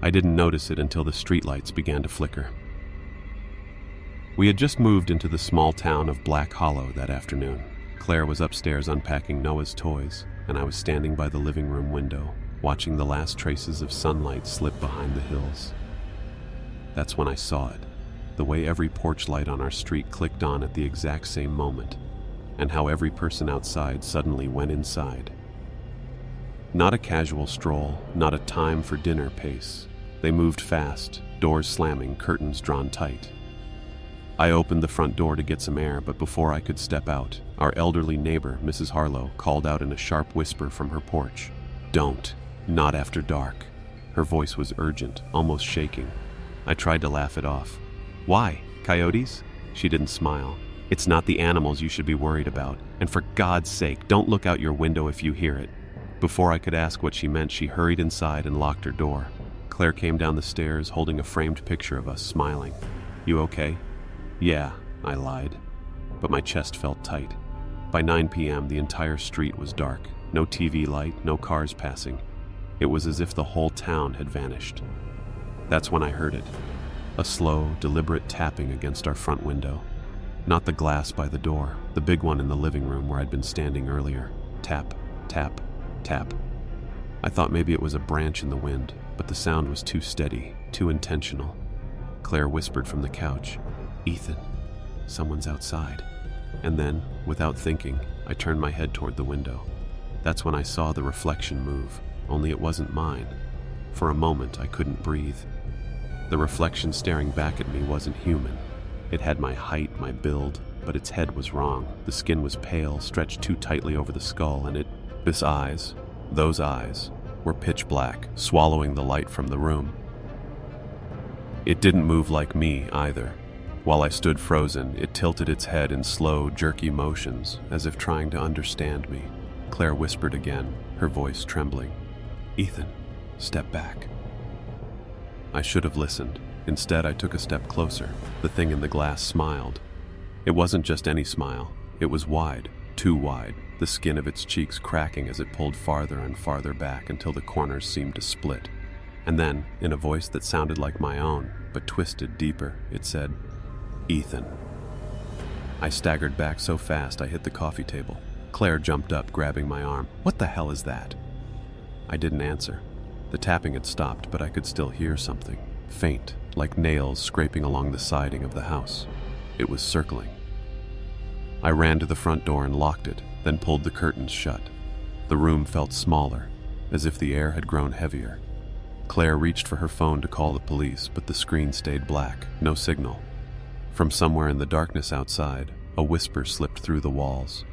I didn't notice it until the streetlights began to flicker. We had just moved into the small town of Black Hollow that afternoon. Claire was upstairs unpacking Noah's toys, and I was standing by the living room window, watching the last traces of sunlight slip behind the hills. That's when I saw it, the way every porch light on our street clicked on at the exact same moment, and how every person outside suddenly went inside. Not a casual stroll, not a time for dinner pace. They moved fast, doors slamming, curtains drawn tight. I opened the front door to get some air, but before I could step out, our elderly neighbor, Mrs. Harlow, called out in a sharp whisper from her porch. "Don't. Not after dark." Her voice was urgent, almost shaking. I tried to laugh it off. "Why? Coyotes?" She didn't smile. "It's not the animals you should be worried about. And for God's sake, don't look out your window if you hear it." Before I could ask what she meant, she hurried inside and locked her door. Claire came down the stairs holding a framed picture of us, smiling. "You okay?" "Yeah," I lied, but my chest felt tight. By 9 p.m., the entire street was dark. No TV light, no cars passing. It was as if the whole town had vanished. That's when I heard it. A slow, deliberate tapping against our front window. Not the glass by the door, the big one in the living room where I'd been standing earlier. Tap, tap, tap. I thought maybe it was a branch in the wind, but the sound was too steady, too intentional. Claire whispered from the couch, "Ethan, someone's outside." And then, without thinking, I turned my head toward the window. That's when I saw the reflection move, only it wasn't mine. For a moment, I couldn't breathe. The reflection staring back at me wasn't human. It had my height, my build, but its head was wrong. The skin was pale, stretched too tightly over the skull, and those eyes, were pitch black, swallowing the light from the room. It didn't move like me, either. While I stood frozen, it tilted its head in slow, jerky motions, as if trying to understand me. Claire whispered again, her voice trembling. "Ethan, step back." I should have listened. Instead, I took a step closer. The thing in the glass smiled. It wasn't just any smile. It was wide, too wide, the skin of its cheeks cracking as it pulled farther and farther back until the corners seemed to split. And then, in a voice that sounded like my own, but twisted deeper, it said, "Ethan." I staggered back so fast I hit the coffee table. Claire jumped up, grabbing my arm. "What the hell is that?" I didn't answer. The tapping had stopped, but I could still hear something, faint, like nails scraping along the siding of the house. It was circling. I ran to the front door and locked it, then pulled the curtains shut. The room felt smaller, as if the air had grown heavier. Claire reached for her phone to call the police, but the screen stayed black, no signal. From somewhere in the darkness outside, a whisper slipped through the walls.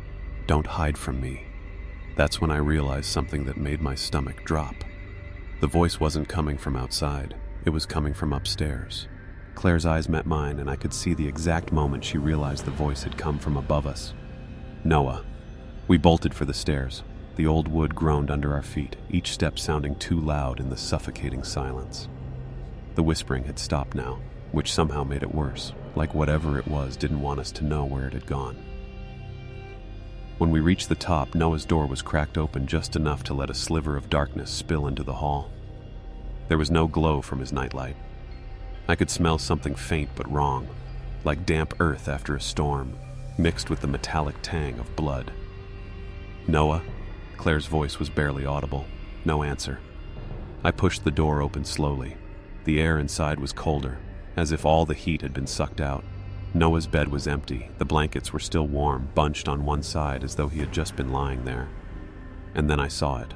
"Don't hide from me." That's when I realized something that made my stomach drop. The voice wasn't coming from outside, it was coming from upstairs. Claire's eyes met mine, and I could see the exact moment she realized the voice had come from above us. Noah. We bolted for the stairs. The old wood groaned under our feet, each step sounding too loud in the suffocating silence. The whispering had stopped now, which somehow made it worse, like whatever it was didn't want us to know where it had gone. When we reached the top, Noah's door was cracked open just enough to let a sliver of darkness spill into the hall. There was no glow from his nightlight. I could smell something faint but wrong, like damp earth after a storm, mixed with the metallic tang of blood. "Noah?" Claire's voice was barely audible. No answer. I pushed the door open slowly. The air inside was colder, as if all the heat had been sucked out. Noah's bed was empty. The blankets were still warm, bunched on one side as though he had just been lying there. And then I saw it.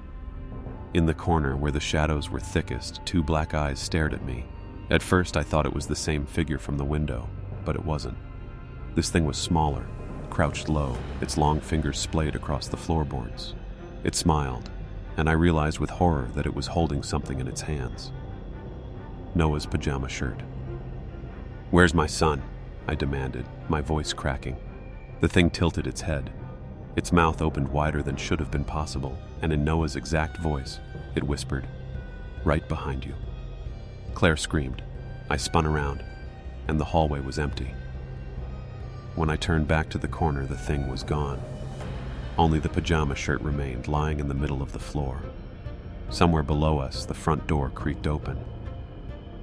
In the corner where the shadows were thickest, two black eyes stared at me. At first I thought it was the same figure from the window, but it wasn't. This thing was smaller, crouched low, its long fingers splayed across the floorboards. It smiled, and I realized with horror that it was holding something in its hands. Noah's pajama shirt. "Where's my son?" I demanded, my voice cracking. The thing tilted its head. Its mouth opened wider than should have been possible, and in Noah's exact voice, it whispered, "Right behind you." Claire screamed. I spun around, and the hallway was empty. When I turned back to the corner, the thing was gone. Only the pajama shirt remained, lying in the middle of the floor. Somewhere below us, the front door creaked open.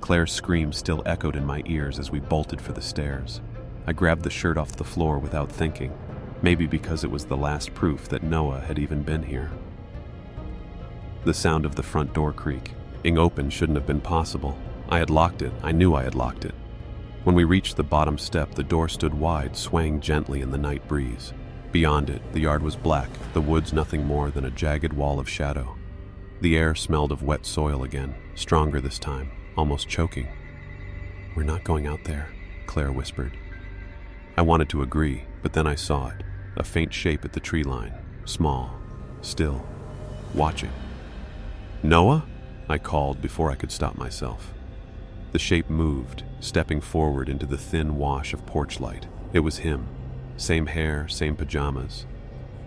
Claire's scream still echoed in my ears as we bolted for the stairs. I grabbed the shirt off the floor without thinking, maybe because it was the last proof that Noah had even been here. The sound of the front door creaking open shouldn't have been possible. I had locked it. I knew I had locked it. When we reached the bottom step, the door stood wide, swaying gently in the night breeze. Beyond it, the yard was black, the woods nothing more than a jagged wall of shadow. The air smelled of wet soil again, stronger this time, almost choking. "We're not going out there," Claire whispered. I wanted to agree, but then I saw it, a faint shape at the tree line, small, still, watching. "Noah?" I called before I could stop myself. The shape moved, stepping forward into the thin wash of porch light. It was him. Same hair, same pajamas.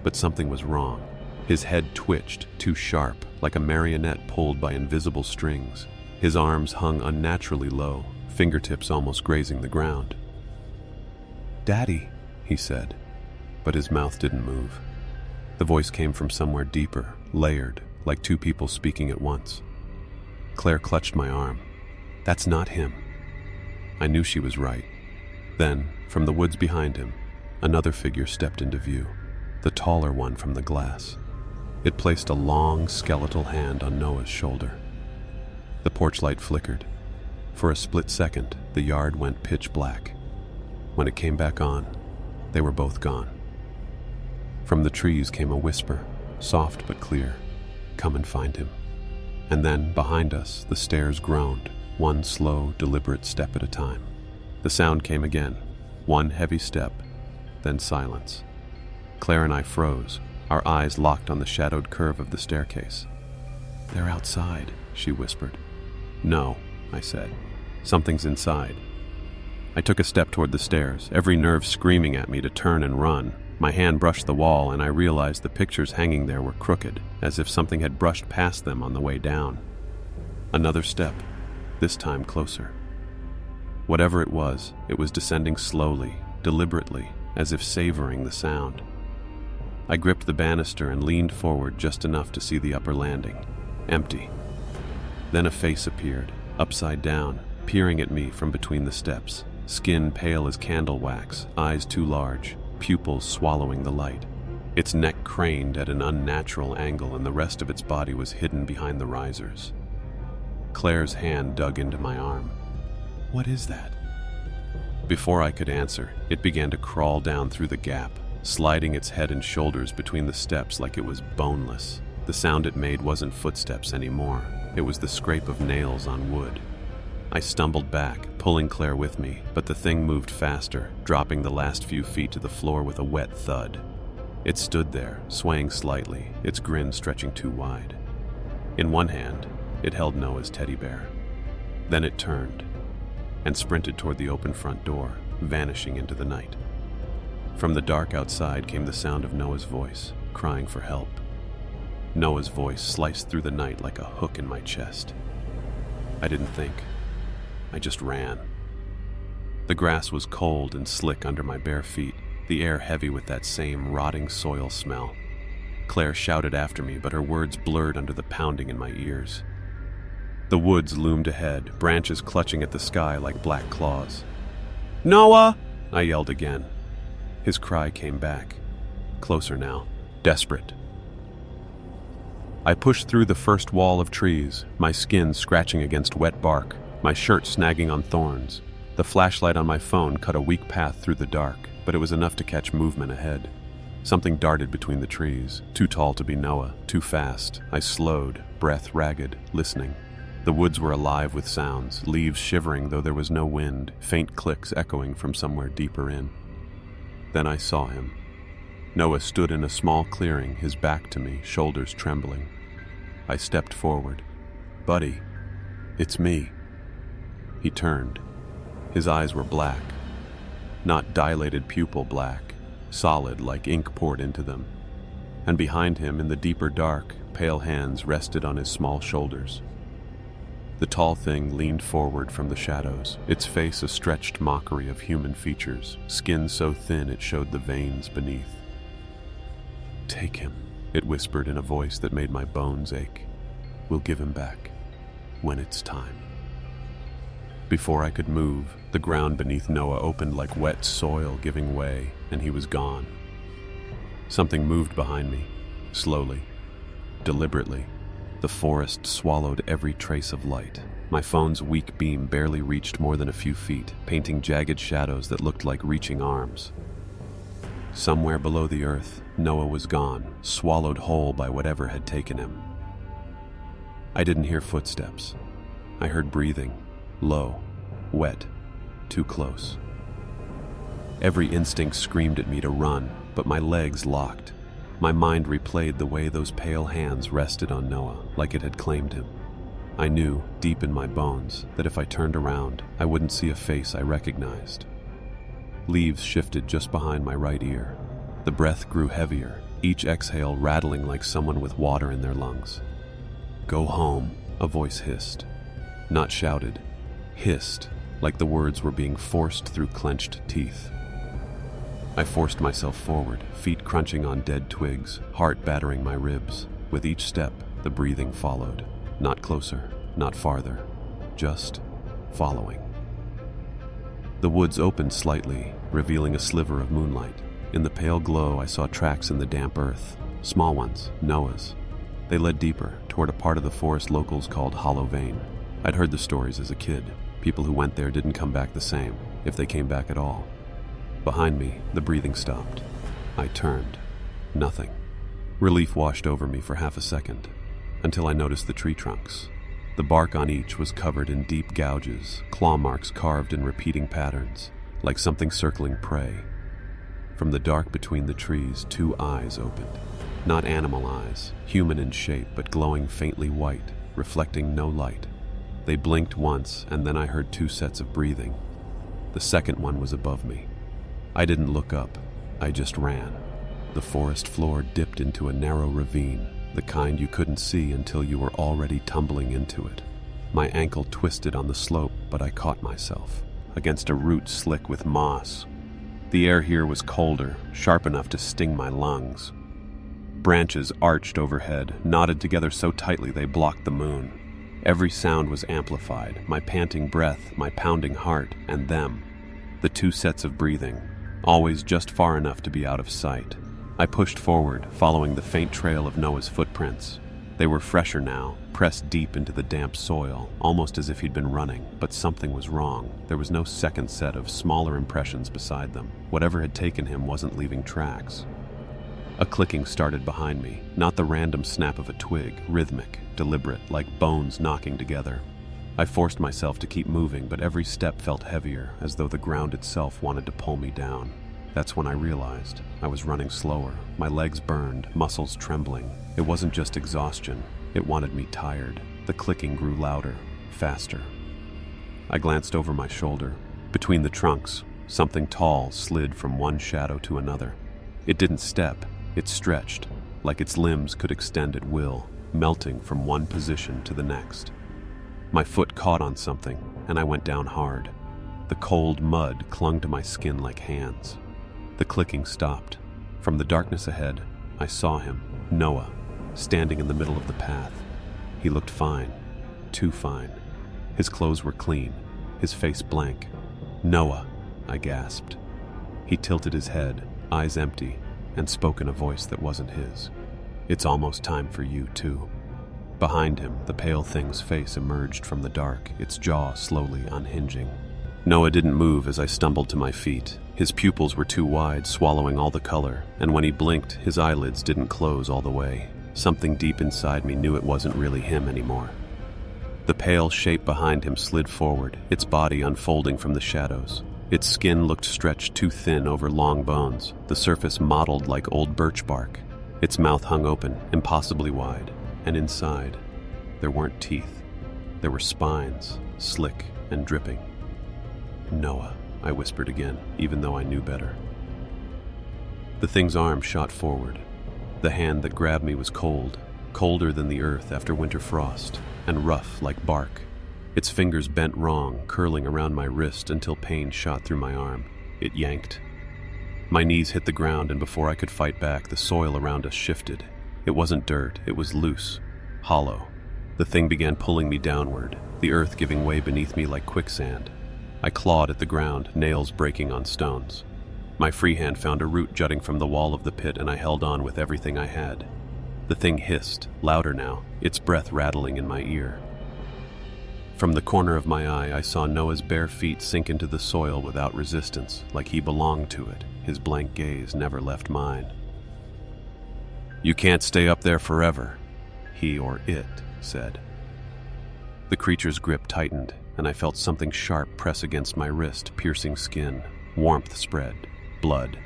But something was wrong. His head twitched, too sharp, like a marionette pulled by invisible strings. His arms hung unnaturally low, fingertips almost grazing the ground. "Daddy," he said, but his mouth didn't move. The voice came from somewhere deeper, layered, like two people speaking at once. Claire clutched my arm. "That's not him." I knew she was right. Then, from the woods behind him, another figure stepped into view, the taller one from the glass. It placed a long, skeletal hand on Noah's shoulder. The porch light flickered. For a split second, the yard went pitch black. When it came back on, they were both gone. From the trees came a whisper, soft but clear, "Come and find him." And then, behind us, the stairs groaned, one slow, deliberate step at a time. The sound came again, one heavy step, then silence. Claire and I froze, our eyes locked on the shadowed curve of the staircase. "They're outside," she whispered. "No," I said. "Something's inside." I took a step toward the stairs, every nerve screaming at me to turn and run. My hand brushed the wall, and I realized the pictures hanging there were crooked, as if something had brushed past them on the way down. Another step, this time closer. Whatever it was descending slowly, deliberately, as if savoring the sound. I gripped the banister and leaned forward just enough to see the upper landing, empty. Then a face appeared, upside down, peering at me from between the steps, skin pale as candle wax, eyes too large, pupils swallowing the light. Its neck craned at an unnatural angle, and the rest of its body was hidden behind the risers. Claire's hand dug into my arm. "What is that?" Before I could answer, it began to crawl down through the gap, sliding its head and shoulders between the steps like it was boneless. The sound it made wasn't footsteps anymore. It was the scrape of nails on wood. I stumbled back, pulling Claire with me, but the thing moved faster, dropping the last few feet to the floor with a wet thud. It stood there, swaying slightly, its grin stretching too wide. In one hand, it held Noah's teddy bear. Then it turned and sprinted toward the open front door, vanishing into the night. From the dark outside came the sound of Noah's voice, crying for help. Noah's voice sliced through the night like a hook in my chest. I didn't think. I just ran. The grass was cold and slick under my bare feet, the air heavy with that same rotting soil smell. Claire shouted after me, but her words blurred under the pounding in my ears. The woods loomed ahead, branches clutching at the sky like black claws. "Noah!" I yelled again. His cry came back, closer now, desperate. I pushed through the first wall of trees, my skin scratching against wet bark, my shirt snagging on thorns. The flashlight on my phone cut a weak path through the dark, but it was enough to catch movement ahead. Something darted between the trees, too tall to be Noah, too fast. I slowed, breath ragged, listening. The woods were alive with sounds, leaves shivering though there was no wind, faint clicks echoing from somewhere deeper in. Then I saw him. Noah stood in a small clearing, his back to me, shoulders trembling. I stepped forward. "Buddy, it's me." He turned. His eyes were black. Not dilated pupil black, solid like ink poured into them. And behind him, in the deeper dark, pale hands rested on his small shoulders. The tall thing leaned forward from the shadows, its face a stretched mockery of human features, skin so thin it showed the veins beneath. "Take him," it whispered in a voice that made my bones ache. "We'll give him back when it's time." Before I could move, the ground beneath Noah opened like wet soil giving way, and he was gone. Something moved behind me, slowly, deliberately. The forest swallowed every trace of light. My phone's weak beam barely reached more than a few feet, painting jagged shadows that looked like reaching arms. Somewhere below the earth, Noah was gone, swallowed whole by whatever had taken him. I didn't hear footsteps. I heard breathing, low, wet, too close. Every instinct screamed at me to run, but my legs locked. My mind replayed the way those pale hands rested on Noah, like it had claimed him. I knew, deep in my bones, that if I turned around, I wouldn't see a face I recognized. Leaves shifted just behind my right ear. The breath grew heavier, each exhale rattling like someone with water in their lungs. "Go home," a voice hissed. Not shouted, hissed, like the words were being forced through clenched teeth. I forced myself forward, feet crunching on dead twigs, heart battering my ribs. With each step, the breathing followed. Not closer, not farther, just following. The woods opened slightly, revealing a sliver of moonlight. In the pale glow, I saw tracks in the damp earth. Small ones, Noah's. They led deeper, toward a part of the forest locals called Hollow Vein. I'd heard the stories as a kid. People who went there didn't come back the same, if they came back at all. Behind me, the breathing stopped. I turned. Nothing. Relief washed over me for half a second, until I noticed the tree trunks. The bark on each was covered in deep gouges, claw marks carved in repeating patterns, like something circling prey. From the dark between the trees, two eyes opened. Not animal eyes, human in shape but glowing faintly white, reflecting no light. They blinked once, and then I heard two sets of breathing. The second one was above me. I didn't look up, I just ran. The forest floor dipped into a narrow ravine, the kind you couldn't see until you were already tumbling into it. My ankle twisted on the slope, but I caught myself, against a root slick with moss. The air here was colder, sharp enough to sting my lungs. Branches arched overhead, knotted together so tightly they blocked the moon. Every sound was amplified, my panting breath, my pounding heart, and them. The two sets of breathing, always just far enough to be out of sight. I pushed forward, following the faint trail of Noah's footprints. They were fresher now, pressed deep into the damp soil, almost as if he'd been running, but something was wrong. There was no second set of smaller impressions beside them. Whatever had taken him wasn't leaving tracks. A clicking started behind me, not the random snap of a twig, rhythmic, deliberate, like bones knocking together. I forced myself to keep moving, but every step felt heavier, as though the ground itself wanted to pull me down. That's when I realized I was running slower. My legs burned, muscles trembling. It wasn't just exhaustion, it wanted me tired. The clicking grew louder, faster. I glanced over my shoulder. Between the trunks, something tall slid from one shadow to another. It didn't step, it stretched, like its limbs could extend at will, melting from one position to the next. My foot caught on something, and I went down hard. The cold mud clung to my skin like hands. The clicking stopped. From the darkness ahead, I saw him, Noah, standing in the middle of the path. He looked fine, too fine. His clothes were clean, his face blank. "Noah," I gasped. He tilted his head, eyes empty, and spoke in a voice that wasn't his. "It's almost time for you, too." Behind him, the pale thing's face emerged from the dark, its jaw slowly unhinging. Noah didn't move as I stumbled to my feet. His pupils were too wide, swallowing all the color, and when he blinked, his eyelids didn't close all the way. Something deep inside me knew it wasn't really him anymore. The pale shape behind him slid forward, its body unfolding from the shadows. Its skin looked stretched too thin over long bones, the surface mottled like old birch bark. Its mouth hung open, impossibly wide, and inside, there weren't teeth. There were spines, slick and dripping. "Noah," I whispered again, even though I knew better. The thing's arm shot forward. The hand that grabbed me was cold, colder than the earth after winter frost, and rough like bark. Its fingers bent wrong, curling around my wrist until pain shot through my arm. It yanked. My knees hit the ground, and before I could fight back, the soil around us shifted. It wasn't dirt, it was loose, hollow. The thing began pulling me downward, the earth giving way beneath me like quicksand. I clawed at the ground, nails breaking on stones. My free hand found a root jutting from the wall of the pit, and I held on with everything I had. The thing hissed, louder now, its breath rattling in my ear. From the corner of my eye, I saw Noah's bare feet sink into the soil without resistance, like he belonged to it. His blank gaze never left mine. "You can't stay up there forever," he or it said. The creature's grip tightened, and I felt something sharp press against my wrist, piercing skin. Warmth spread. Blood.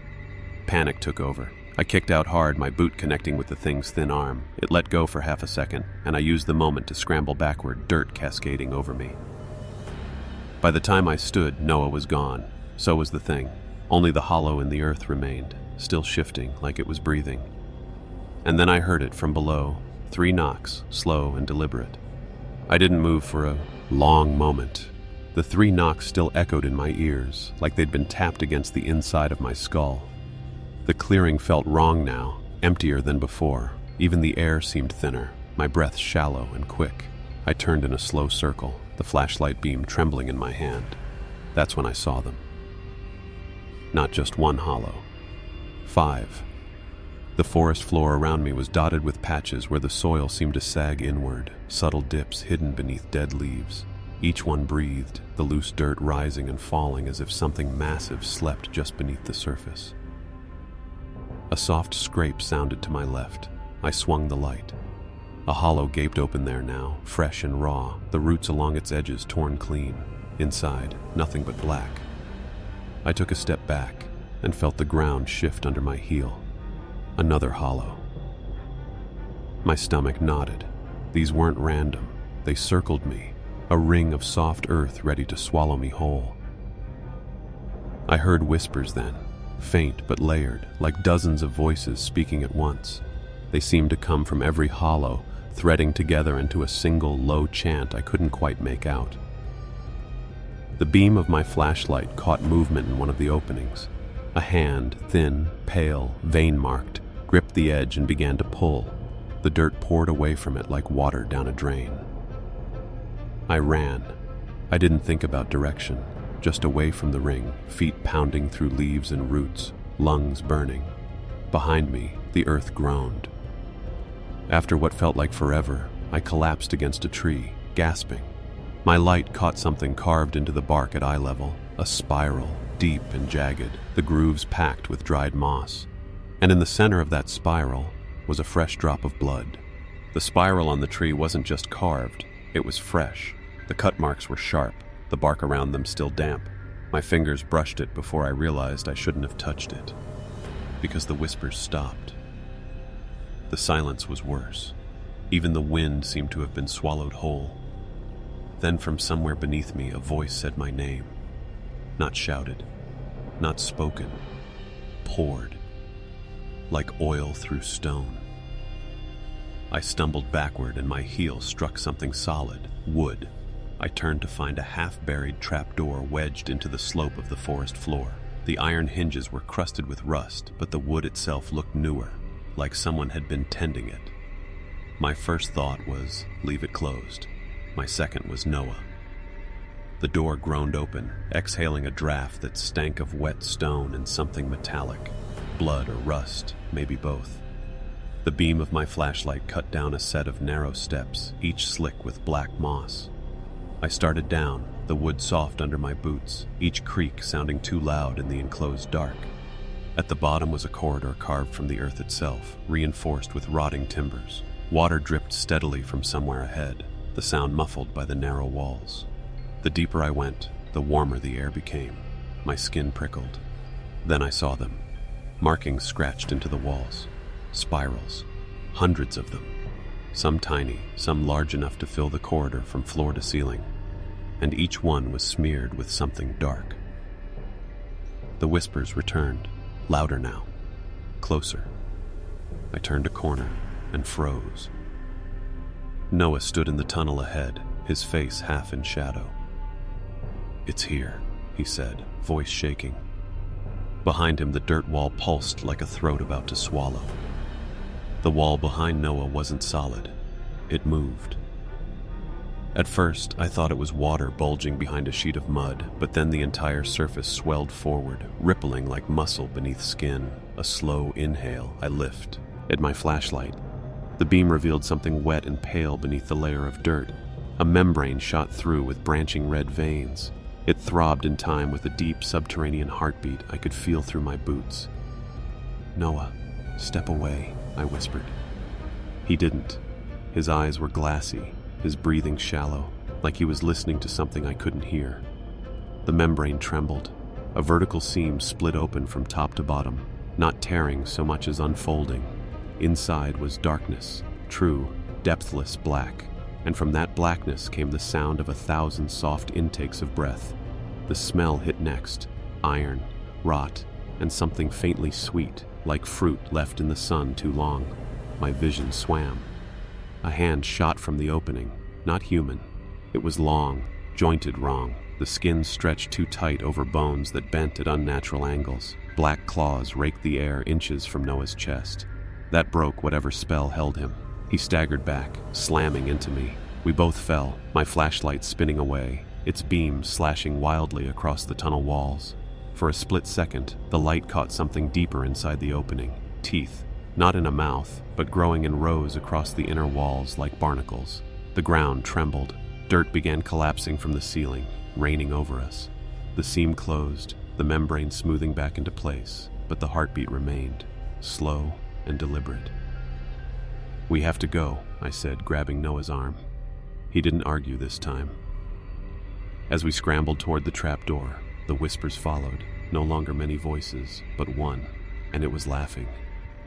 Panic took over. I kicked out hard, my boot connecting with the thing's thin arm. It let go for half a second, and I used the moment to scramble backward, dirt cascading over me. By the time I stood, Noah was gone. So was the thing. Only the hollow in the earth remained, still shifting like it was breathing. And then I heard it from below, 3 knocks, slow and deliberate. I didn't move for a long moment. The 3 knocks still echoed in my ears, like they'd been tapped against the inside of my skull. The clearing felt wrong now, emptier than before. Even the air seemed thinner, my breath shallow and quick. I turned in a slow circle, the flashlight beam trembling in my hand. That's when I saw them. Not just one hollow. 5. The forest floor around me was dotted with patches where the soil seemed to sag inward, subtle dips hidden beneath dead leaves. Each one breathed, the loose dirt rising and falling as if something massive slept just beneath the surface. A soft scrape sounded to my left. I swung the light. A hollow gaped open there now, fresh and raw, the roots along its edges torn clean. Inside, nothing but black. I took a step back and felt the ground shift under my heel. Another hollow. My stomach knotted. These weren't random. They circled me, a ring of soft earth ready to swallow me whole. I heard whispers then, faint but layered, like dozens of voices speaking at once. They seemed to come from every hollow, threading together into a single low chant I couldn't quite make out. The beam of my flashlight caught movement in one of the openings. A hand, thin, pale, vein-marked, gripped the edge and began to pull. The dirt poured away from it like water down a drain. I ran. I didn't think about direction, just away from the ring, feet pounding through leaves and roots, lungs burning. Behind me, the earth groaned. After what felt like forever, I collapsed against a tree, gasping. My light caught something carved into the bark at eye level, a spiral, deep and jagged, the grooves packed with dried moss. And in the center of that spiral was a fresh drop of blood. The spiral on the tree wasn't just carved, it was fresh. The cut marks were sharp, the bark around them still damp. My fingers brushed it before I realized I shouldn't have touched it, because the whispers stopped. The silence was worse. Even the wind seemed to have been swallowed whole. Then from somewhere beneath me, a voice said my name. Not shouted, not spoken, poured, like oil through stone. I stumbled backward and my heel struck something solid, wood. I turned to find a half-buried trapdoor wedged into the slope of the forest floor. The iron hinges were crusted with rust, but the wood itself looked newer, like someone had been tending it. My first thought was, leave it closed. My second was Noah. The door groaned open, exhaling a draft that stank of wet stone and something metallic. Blood or rust, maybe both. The beam of my flashlight cut down a set of narrow steps, each slick with black moss. I started down, the wood soft under my boots, each creak sounding too loud in the enclosed dark. At the bottom was a corridor carved from the earth itself, reinforced with rotting timbers. Water dripped steadily from somewhere ahead, the sound muffled by the narrow walls. The deeper I went, the warmer the air became. My skin prickled. Then I saw them. Markings scratched into the walls. Spirals. Hundreds of them. Some tiny, some large enough to fill the corridor from floor to ceiling. And each one was smeared with something dark. The whispers returned, louder now. Closer. I turned a corner and froze. Noah stood in the tunnel ahead, his face half in shadow. "It's here," he said, voice shaking. Behind him, the dirt wall pulsed like a throat about to swallow. The wall behind Noah wasn't solid. It moved. At first, I thought it was water bulging behind a sheet of mud, but then the entire surface swelled forward, rippling like muscle beneath skin. A slow inhale, I lift at my flashlight. The beam revealed something wet and pale beneath the layer of dirt. A membrane shot through with branching red veins. It throbbed in time with a deep subterranean heartbeat I could feel through my boots. "Noah, step away," I whispered. He didn't. His eyes were glassy, his breathing shallow, like he was listening to something I couldn't hear. The membrane trembled. A vertical seam split open from top to bottom, not tearing so much as unfolding. Inside was darkness, true, depthless black, and from that blackness came the sound of 1,000 soft intakes of breath. The smell hit next: iron, rot, and something faintly sweet, like fruit left in the sun too long. My vision swam. A hand shot from the opening, not human. It was long, jointed wrong. The skin stretched too tight over bones that bent at unnatural angles. Black claws raked the air inches from Noah's chest. That broke whatever spell held him. He staggered back, slamming into me. We both fell, my flashlight spinning away, its beams slashing wildly across the tunnel walls. For a split second, the light caught something deeper inside the opening. Teeth, not in a mouth, but growing in rows across the inner walls like barnacles. The ground trembled. Dirt began collapsing from the ceiling, raining over us. The seam closed, the membrane smoothing back into place, but the heartbeat remained, slow and deliberate. "We have to go," I said, grabbing Noah's arm. He didn't argue this time. As we scrambled toward the trapdoor, the whispers followed, no longer many voices, but one, and it was laughing.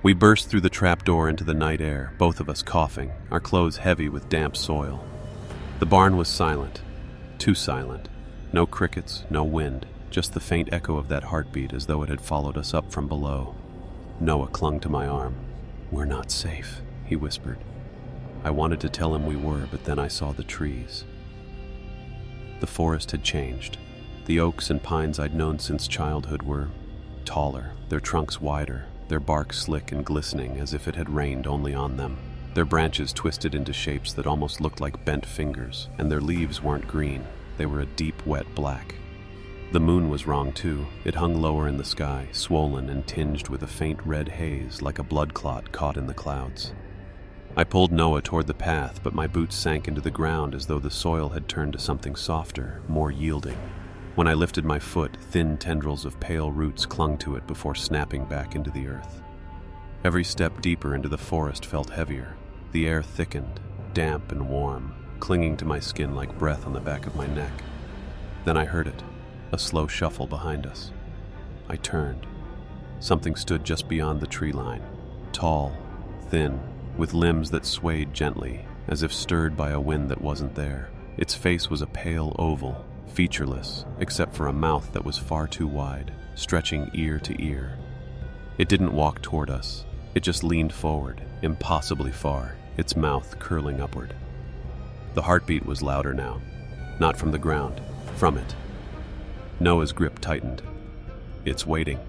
We burst through the trapdoor into the night air, both of us coughing, our clothes heavy with damp soil. The barn was silent, too silent. No crickets, no wind, just the faint echo of that heartbeat as though it had followed us up from below. Noah clung to my arm. "We're not safe," he whispered. I wanted to tell him we were, but then I saw the trees. The forest had changed. The oaks and pines I'd known since childhood were taller, their trunks wider, their bark slick and glistening as if it had rained only on them. Their branches twisted into shapes that almost looked like bent fingers, and their leaves weren't green, they were a deep, wet black. The moon was wrong too. It hung lower in the sky, swollen and tinged with a faint red haze like a blood clot caught in the clouds. I pulled Noah toward the path, but my boots sank into the ground as though the soil had turned to something softer, more yielding. When I lifted my foot, thin tendrils of pale roots clung to it before snapping back into the earth. Every step deeper into the forest felt heavier. The air thickened, damp and warm, clinging to my skin like breath on the back of my neck. Then I heard it, a slow shuffle behind us. I turned. Something stood just beyond the tree line, tall, thin, with limbs that swayed gently, as if stirred by a wind that wasn't there. Its face was a pale oval, featureless, except for a mouth that was far too wide, stretching ear to ear. It didn't walk toward us. It just leaned forward, impossibly far, its mouth curling upward. The heartbeat was louder now, not from the ground, from it. Noah's grip tightened. "It's waiting."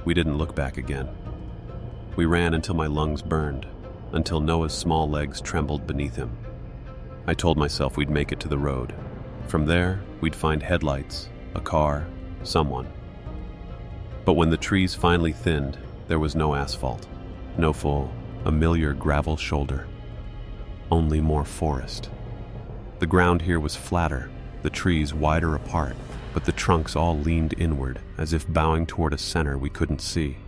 We didn't look back again. We ran until my lungs burned, until Noah's small legs trembled beneath him. I told myself we'd make it to the road. From there, we'd find headlights, a car, someone. But when the trees finally thinned, there was no asphalt, no full, familiar gravel shoulder. Only more forest. The ground here was flatter, the trees wider apart, but the trunks all leaned inward, as if bowing toward a center we couldn't see.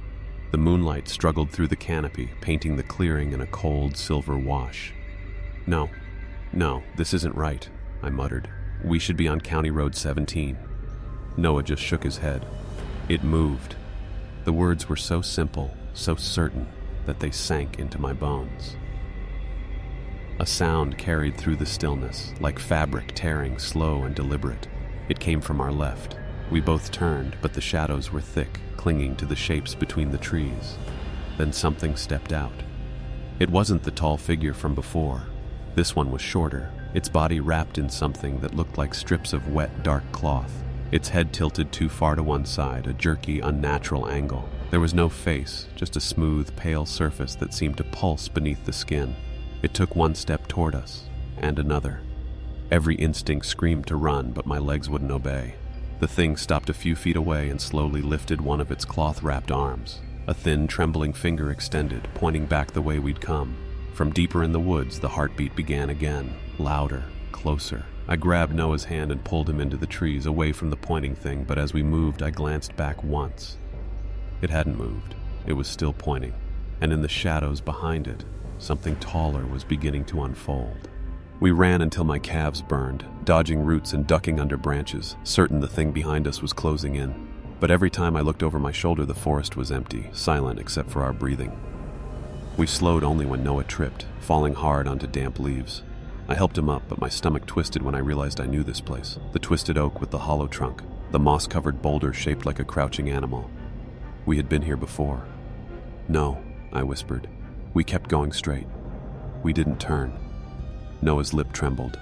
The moonlight struggled through the canopy, painting the clearing in a cold silver wash. No, this isn't right," I muttered. "We should be on County Road 17. Noah just shook his head. It moved. The words were so simple, so certain, that they sank into my bones. A sound carried through the stillness, like fabric tearing, slow and deliberate. It came from our left. We both turned, but the shadows were thick, clinging to the shapes between the trees. Then something stepped out. It wasn't the tall figure from before. This one was shorter, its body wrapped in something that looked like strips of wet, dark cloth. Its head tilted too far to one side, a jerky, unnatural angle. There was no face, just a smooth, pale surface that seemed to pulse beneath the skin. It took one step toward us, and another. Every instinct screamed to run, but my legs wouldn't obey. The thing stopped a few feet away and slowly lifted one of its cloth-wrapped arms. A thin, trembling finger extended, pointing back the way we'd come. From deeper in the woods, the heartbeat began again, louder, closer. I grabbed Noah's hand and pulled him into the trees, away from the pointing thing, but as we moved, I glanced back once. It hadn't moved. It was still pointing, and in the shadows behind it, something taller was beginning to unfold. We ran until my calves burned, dodging roots and ducking under branches, certain the thing behind us was closing in. But every time I looked over my shoulder, the forest was empty, silent except for our breathing. We slowed only when Noah tripped, falling hard onto damp leaves. I helped him up, but my stomach twisted when I realized I knew this place. The twisted oak with the hollow trunk, the moss-covered boulder shaped like a crouching animal. We had been here before. "No," I whispered. We kept going straight. We didn't turn. Noah's lip trembled.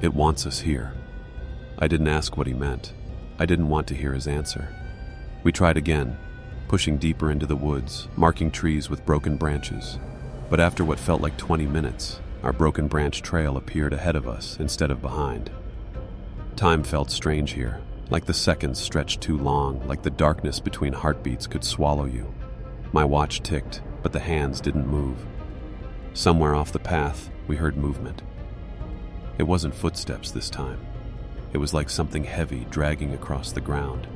"It wants us here." I didn't ask what he meant. I didn't want to hear his answer. We tried again, pushing deeper into the woods, marking trees with broken branches. But after what felt like 20 minutes, our broken branch trail appeared ahead of us instead of behind. Time felt strange here, like the seconds stretched too long, like the darkness between heartbeats could swallow you. My watch ticked, but the hands didn't move. Somewhere off the path, we heard movement. It wasn't footsteps this time. It was like something heavy dragging across the ground.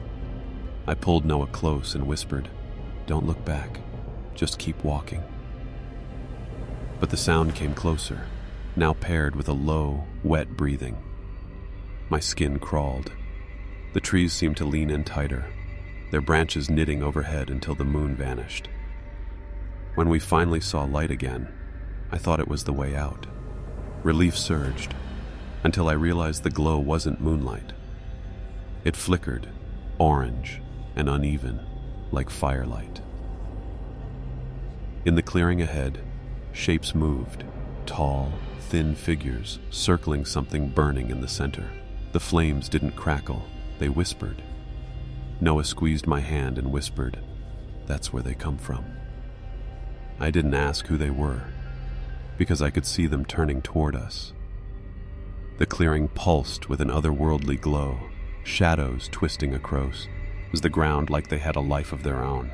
I pulled Noah close and whispered, "Don't look back. Just keep walking." But the sound came closer, now paired with a low, wet breathing. My skin crawled. The trees seemed to lean in tighter, their branches knitting overhead until the moon vanished. When we finally saw light again, I thought it was the way out. Relief surged, until I realized the glow wasn't moonlight. It flickered, orange and uneven, like firelight. In the clearing ahead, shapes moved, tall, thin figures circling something burning in the center. The flames didn't crackle, they whispered. Noah squeezed my hand and whispered, "That's where they come from." I didn't ask who they were, because I could see them turning toward us. The clearing pulsed with an otherworldly glow, shadows twisting across the ground like they had a life of their own.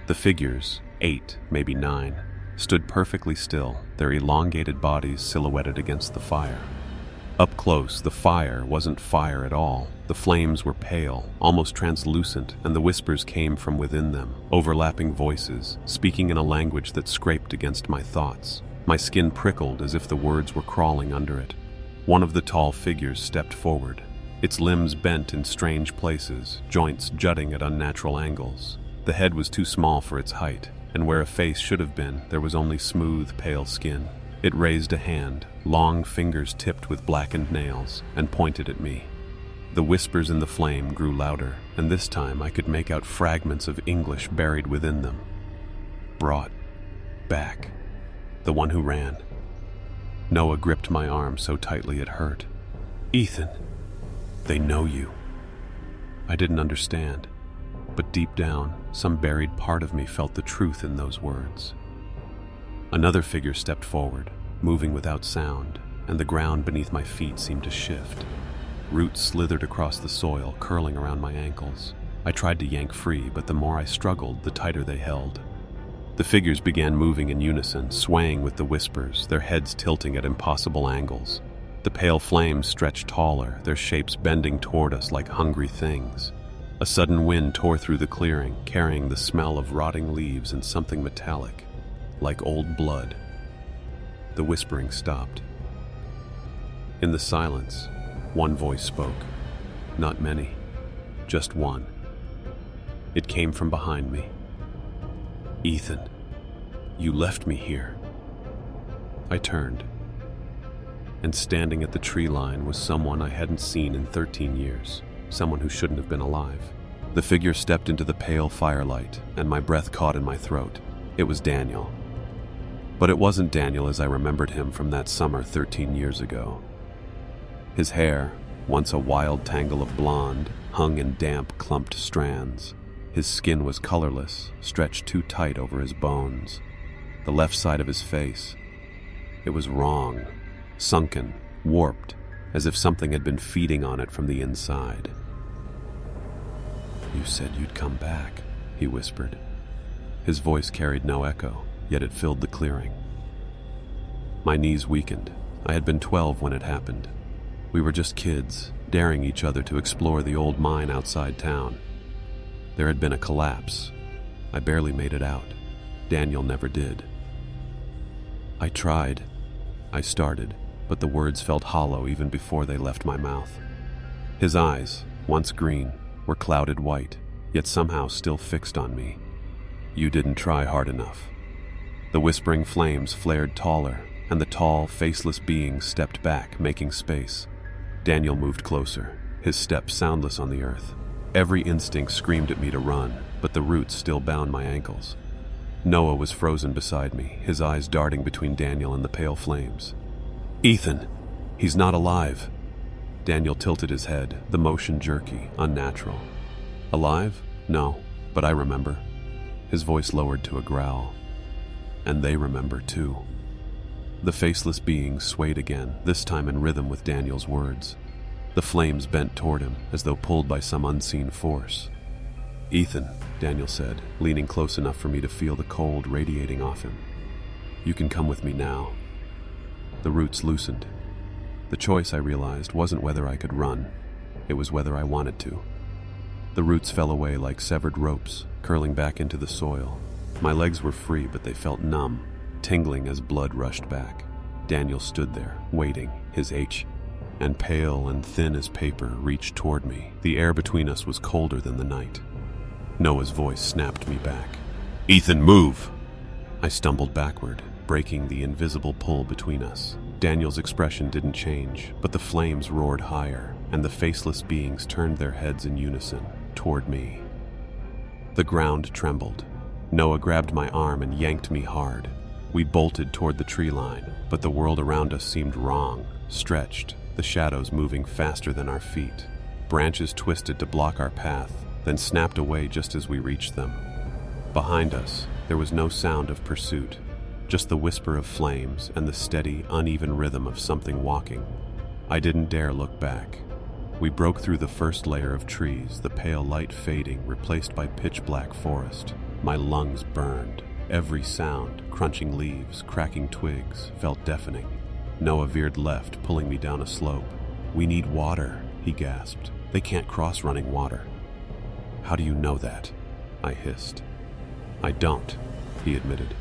The figures, 8, maybe 9, stood perfectly still, their elongated bodies silhouetted against the fire. Up close, the fire wasn't fire at all. The flames were pale, almost translucent, and the whispers came from within them, overlapping voices, speaking in a language that scraped against my thoughts. My skin prickled as if the words were crawling under it. One of the tall figures stepped forward, its limbs bent in strange places, joints jutting at unnatural angles. The head was too small for its height, and where a face should have been, there was only smooth, pale skin. It raised a hand, long fingers tipped with blackened nails, and pointed at me. The whispers in the flame grew louder, and this time I could make out fragments of English buried within them. "Brought back. The one who ran." Noah gripped my arm so tightly it hurt. "Ethan, they know you." I didn't understand, but deep down, some buried part of me felt the truth in those words. Another figure stepped forward, moving without sound, and the ground beneath my feet seemed to shift. Roots slithered across the soil, curling around my ankles. I tried to yank free, but the more I struggled, the tighter they held. The figures began moving in unison, swaying with the whispers, their heads tilting at impossible angles. The pale flames stretched taller, their shapes bending toward us like hungry things. A sudden wind tore through the clearing, carrying the smell of rotting leaves and something metallic, like old blood. The whispering stopped. In the silence, one voice spoke. Not many, just one. It came from behind me. "Ethan, you left me here." I turned, and standing at the tree line was someone I hadn't seen in 13 years, someone who shouldn't have been alive. The figure stepped into the pale firelight, and my breath caught in my throat. It was Daniel. But it wasn't Daniel as I remembered him from that summer 13 years ago. His hair, once a wild tangle of blonde, hung in damp, clumped strands. His skin was colorless, stretched too tight over his bones. The left side of his face, it was wrong, sunken, warped, as if something had been feeding on it from the inside. "You said you'd come back," he whispered. His voice carried no echo, yet it filled the clearing. My knees weakened. I had been 12 when it happened. We were just kids, daring each other to explore the old mine outside town. There had been a collapse. I barely made it out. Daniel never did. I tried. I started, but the words felt hollow even before they left my mouth. His eyes, once green, were clouded white, yet somehow still fixed on me. "You didn't try hard enough." The whispering flames flared taller, and the tall, faceless being stepped back, making space. Daniel moved closer, his steps soundless on the earth. Every instinct screamed at me to run, but the roots still bound my ankles. Noah was frozen beside me, his eyes darting between Daniel and the pale flames. "Ethan, he's not alive." Daniel tilted his head, the motion jerky, unnatural. "Alive? No, but I remember." His voice lowered to a growl. "And they remember too." The faceless being swayed again, this time in rhythm with Daniel's words. The flames bent toward him, as though pulled by some unseen force. "Ethan," Daniel said, leaning close enough for me to feel the cold radiating off him. "You can come with me now." The roots loosened. The choice, I realized, wasn't whether I could run. It was whether I wanted to. The roots fell away like severed ropes, curling back into the soil. My legs were free, but they felt numb, tingling as blood rushed back. Daniel stood there, waiting, his and pale and thin as paper, reached toward me. The air between us was colder than the night. Noah's voice snapped me back. "Ethan, move!" I stumbled backward, breaking the invisible pull between us. Daniel's expression didn't change, but the flames roared higher, and the faceless beings turned their heads in unison, toward me. The ground trembled. Noah grabbed my arm and yanked me hard. We bolted toward the tree line, but the world around us seemed wrong, stretched, the shadows moving faster than our feet. Branches twisted to block our path, then snapped away just as we reached them. Behind us, there was no sound of pursuit, just the whisper of flames and the steady, uneven rhythm of something walking. I didn't dare look back. We broke through the first layer of trees, the pale light fading, replaced by pitch-black forest. My lungs burned. Every sound, crunching leaves, cracking twigs, felt deafening. Noah veered left, pulling me down a slope. "We need water," he gasped. "They can't cross running water." "How do you know that?" I hissed. "I don't," he admitted.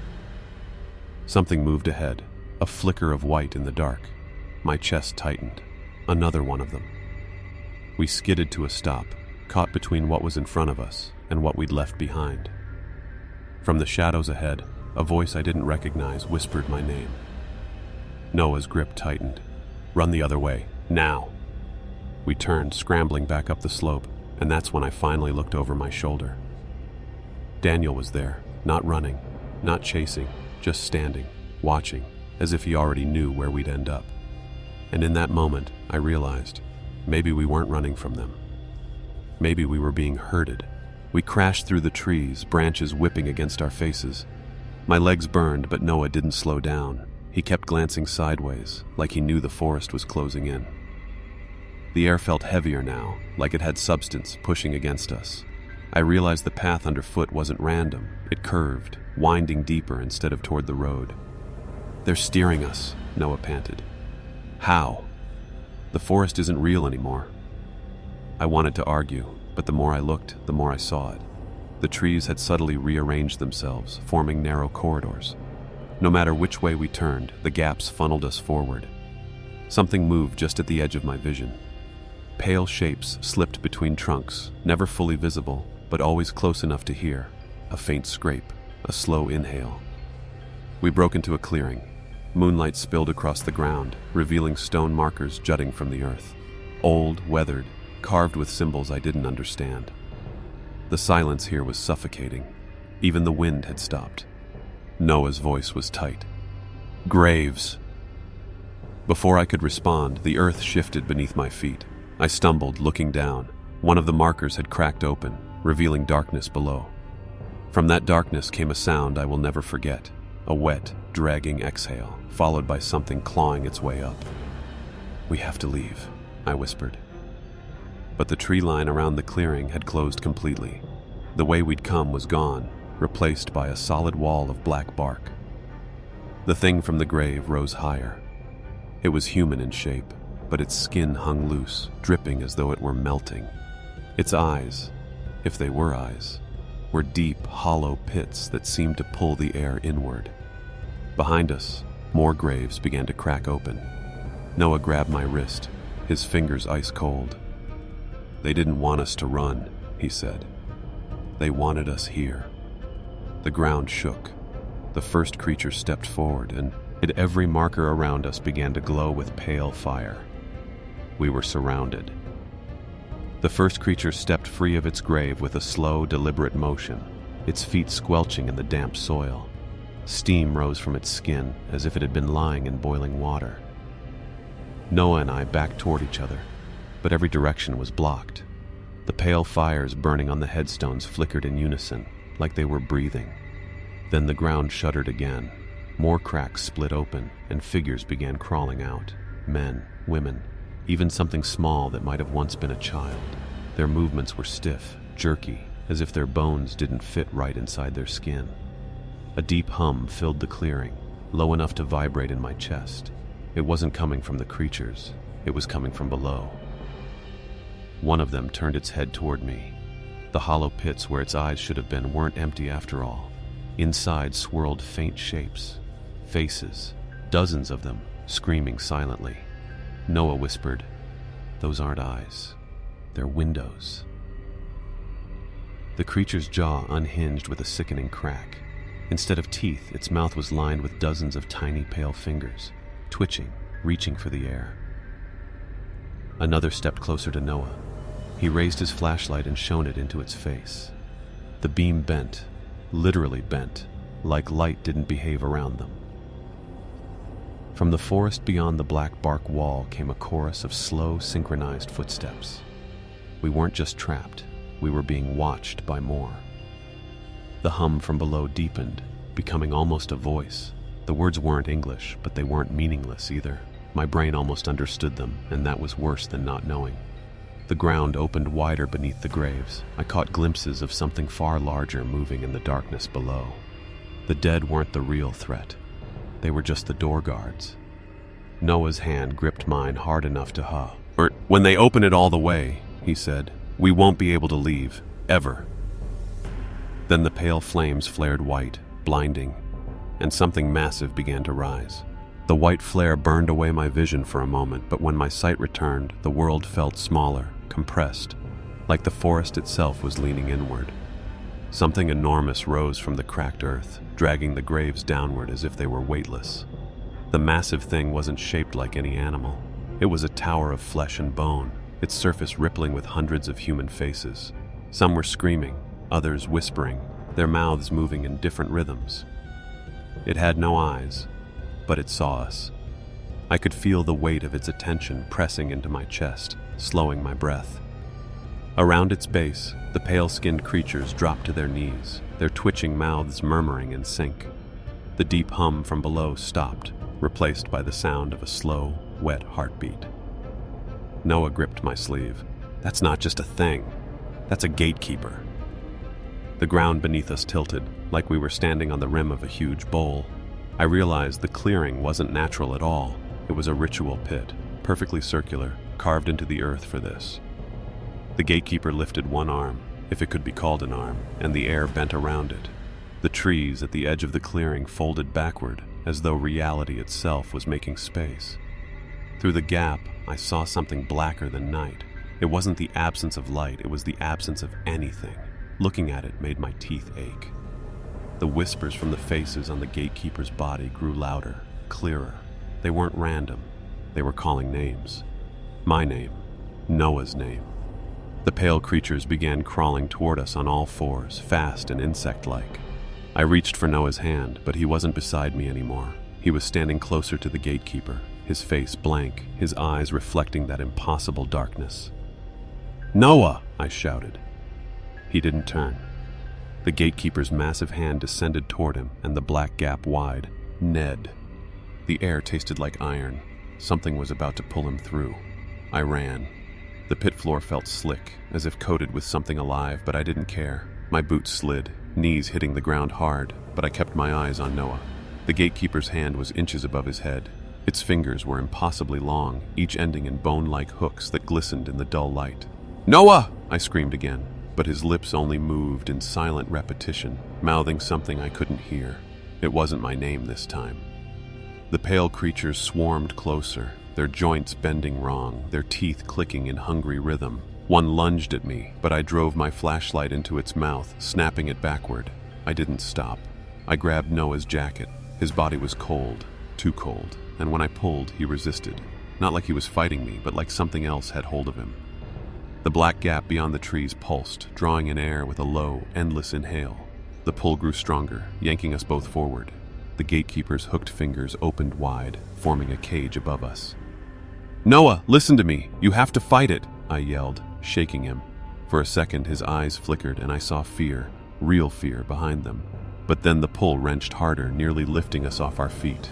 Something moved ahead, a flicker of white in the dark. My chest tightened. Another one of them. We skidded to a stop, caught between what was in front of us and what we'd left behind. From the shadows ahead, a voice I didn't recognize whispered my name. Noah's grip tightened. "Run the other way, now!" We turned, scrambling back up the slope, and that's when I finally looked over my shoulder. Daniel was there, not running, not chasing, just standing, watching, as if he already knew where we'd end up. And in that moment, I realized, maybe we weren't running from them. Maybe we were being herded. We crashed through the trees, branches whipping against our faces. My legs burned, but Noah didn't slow down. He kept glancing sideways, like he knew the forest was closing in. The air felt heavier now, like it had substance pushing against us. I realized the path underfoot wasn't random. It curved, winding deeper instead of toward the road. "They're steering us," Noah panted. "How? The forest isn't real anymore." I wanted to argue, but the more I looked, the more I saw it. The trees had subtly rearranged themselves, forming narrow corridors. No matter which way we turned, the gaps funneled us forward. Something moved just at the edge of my vision. Pale shapes slipped between trunks, never fully visible, but always close enough to hear. A faint scrape, a slow inhale. We broke into a clearing. Moonlight spilled across the ground, revealing stone markers jutting from the earth. Old, weathered, carved with symbols I didn't understand. The silence here was suffocating. Even the wind had stopped. Noah's voice was tight. "Graves." Before I could respond, the earth shifted beneath my feet. I stumbled, looking down. One of the markers had cracked open, revealing darkness below. From that darkness came a sound I will never forget. A wet, dragging exhale, followed by something clawing its way up. "We have to leave," I whispered. But the tree line around the clearing had closed completely. The way we'd come was gone, replaced by a solid wall of black bark. The thing from the grave rose higher. It was human in shape, but its skin hung loose, dripping as though it were melting. Its eyes, if they were eyes, were deep, hollow pits that seemed to pull the air inward. Behind us, more graves began to crack open. Noah grabbed my wrist, his fingers ice cold. "They didn't want us to run," he said. "They wanted us here." The ground shook. The first creature stepped forward, and every marker around us began to glow with pale fire. We were surrounded. The first creature stepped free of its grave with a slow, deliberate motion, its feet squelching in the damp soil. Steam rose from its skin as if it had been lying in boiling water. Noah and I backed toward each other, but every direction was blocked. The pale fires burning on the headstones flickered in unison, like they were breathing. Then the ground shuddered again. More cracks split open, and figures began crawling out. Men, women, even something small that might have once been a child. Their movements were stiff, jerky, as if their bones didn't fit right inside their skin. A deep hum filled the clearing, low enough to vibrate in my chest. It wasn't coming from the creatures, it was coming from below. One of them turned its head toward me. The hollow pits where its eyes should have been weren't empty after all. Inside swirled faint shapes, faces, dozens of them, screaming silently. Noah whispered, "Those aren't eyes, they're windows." The creature's jaw unhinged with a sickening crack. Instead of teeth, its mouth was lined with dozens of tiny pale fingers, twitching, reaching for the air. Another stepped closer to Noah. He raised his flashlight and shone it into its face. The beam bent, literally bent, like light didn't behave around them. From the forest beyond the black bark wall came a chorus of slow, synchronized footsteps. We weren't just trapped, we were being watched by more. The hum from below deepened, becoming almost a voice. The words weren't English, but they weren't meaningless either. My brain almost understood them, and that was worse than not knowing. The ground opened wider beneath the graves. I caught glimpses of something far larger moving in the darkness below. The dead weren't the real threat. They were just the door guards. Noah's hand gripped mine hard enough to "When they open it all the way," he said, "we won't be able to leave, ever." Then the pale flames flared white, blinding, and something massive began to rise. The white flare burned away my vision for a moment, but when my sight returned, the world felt smaller, compressed, like the forest itself was leaning inward. Something enormous rose from the cracked earth, dragging the graves downward as if they were weightless. The massive thing wasn't shaped like any animal. It was a tower of flesh and bone, its surface rippling with hundreds of human faces. Some were screaming, others whispering, their mouths moving in different rhythms. It had no eyes, but it saw us. I could feel the weight of its attention pressing into my chest, slowing my breath. Around its base, the pale-skinned creatures dropped to their knees, their twitching mouths murmuring in sync. The deep hum from below stopped, replaced by the sound of a slow, wet heartbeat. Noah gripped my sleeve. "That's not just a thing. That's a gatekeeper." The ground beneath us tilted, like we were standing on the rim of a huge bowl. I realized the clearing wasn't natural at all. It was a ritual pit, perfectly circular, carved into the earth for this. The gatekeeper lifted one arm, if it could be called an arm, and the air bent around it. The trees at the edge of the clearing folded backward, as though reality itself was making space. Through the gap, I saw something blacker than night. It wasn't the absence of light, it was the absence of anything. Looking at it made my teeth ache. The whispers from the faces on the gatekeeper's body grew louder, clearer. They weren't random. They were calling names. My name. Noah's name. The pale creatures began crawling toward us on all fours, fast and insect-like. I reached for Noah's hand, but he wasn't beside me anymore. He was standing closer to the gatekeeper, his face blank, his eyes reflecting that impossible darkness. "Noah!" I shouted. He didn't turn. The gatekeeper's massive hand descended toward him, and the black gap wide. Ned. The air tasted like iron. Something was about to pull him through. I ran. The pit floor felt slick, as if coated with something alive, but I didn't care. My boots slid, knees hitting the ground hard, but I kept my eyes on Noah. The gatekeeper's hand was inches above his head. Its fingers were impossibly long, each ending in bone-like hooks that glistened in the dull light. "Noah!" I screamed again, but his lips only moved in silent repetition, mouthing something I couldn't hear. It wasn't my name this time. The pale creatures swarmed closer, their joints bending wrong, their teeth clicking in hungry rhythm. One lunged at me, but I drove my flashlight into its mouth, snapping it backward. I didn't stop. I grabbed Noah's jacket. His body was cold, too cold, and when I pulled, he resisted. Not like he was fighting me, but like something else had hold of him. The black gap beyond the trees pulsed, drawing in air with a low, endless inhale. The pull grew stronger, yanking us both forward. The gatekeeper's hooked fingers opened wide, forming a cage above us. "Noah, listen to me! You have to fight it!" I yelled, shaking him. For a second, his eyes flickered and I saw fear, real fear, behind them. But then the pull wrenched harder, nearly lifting us off our feet.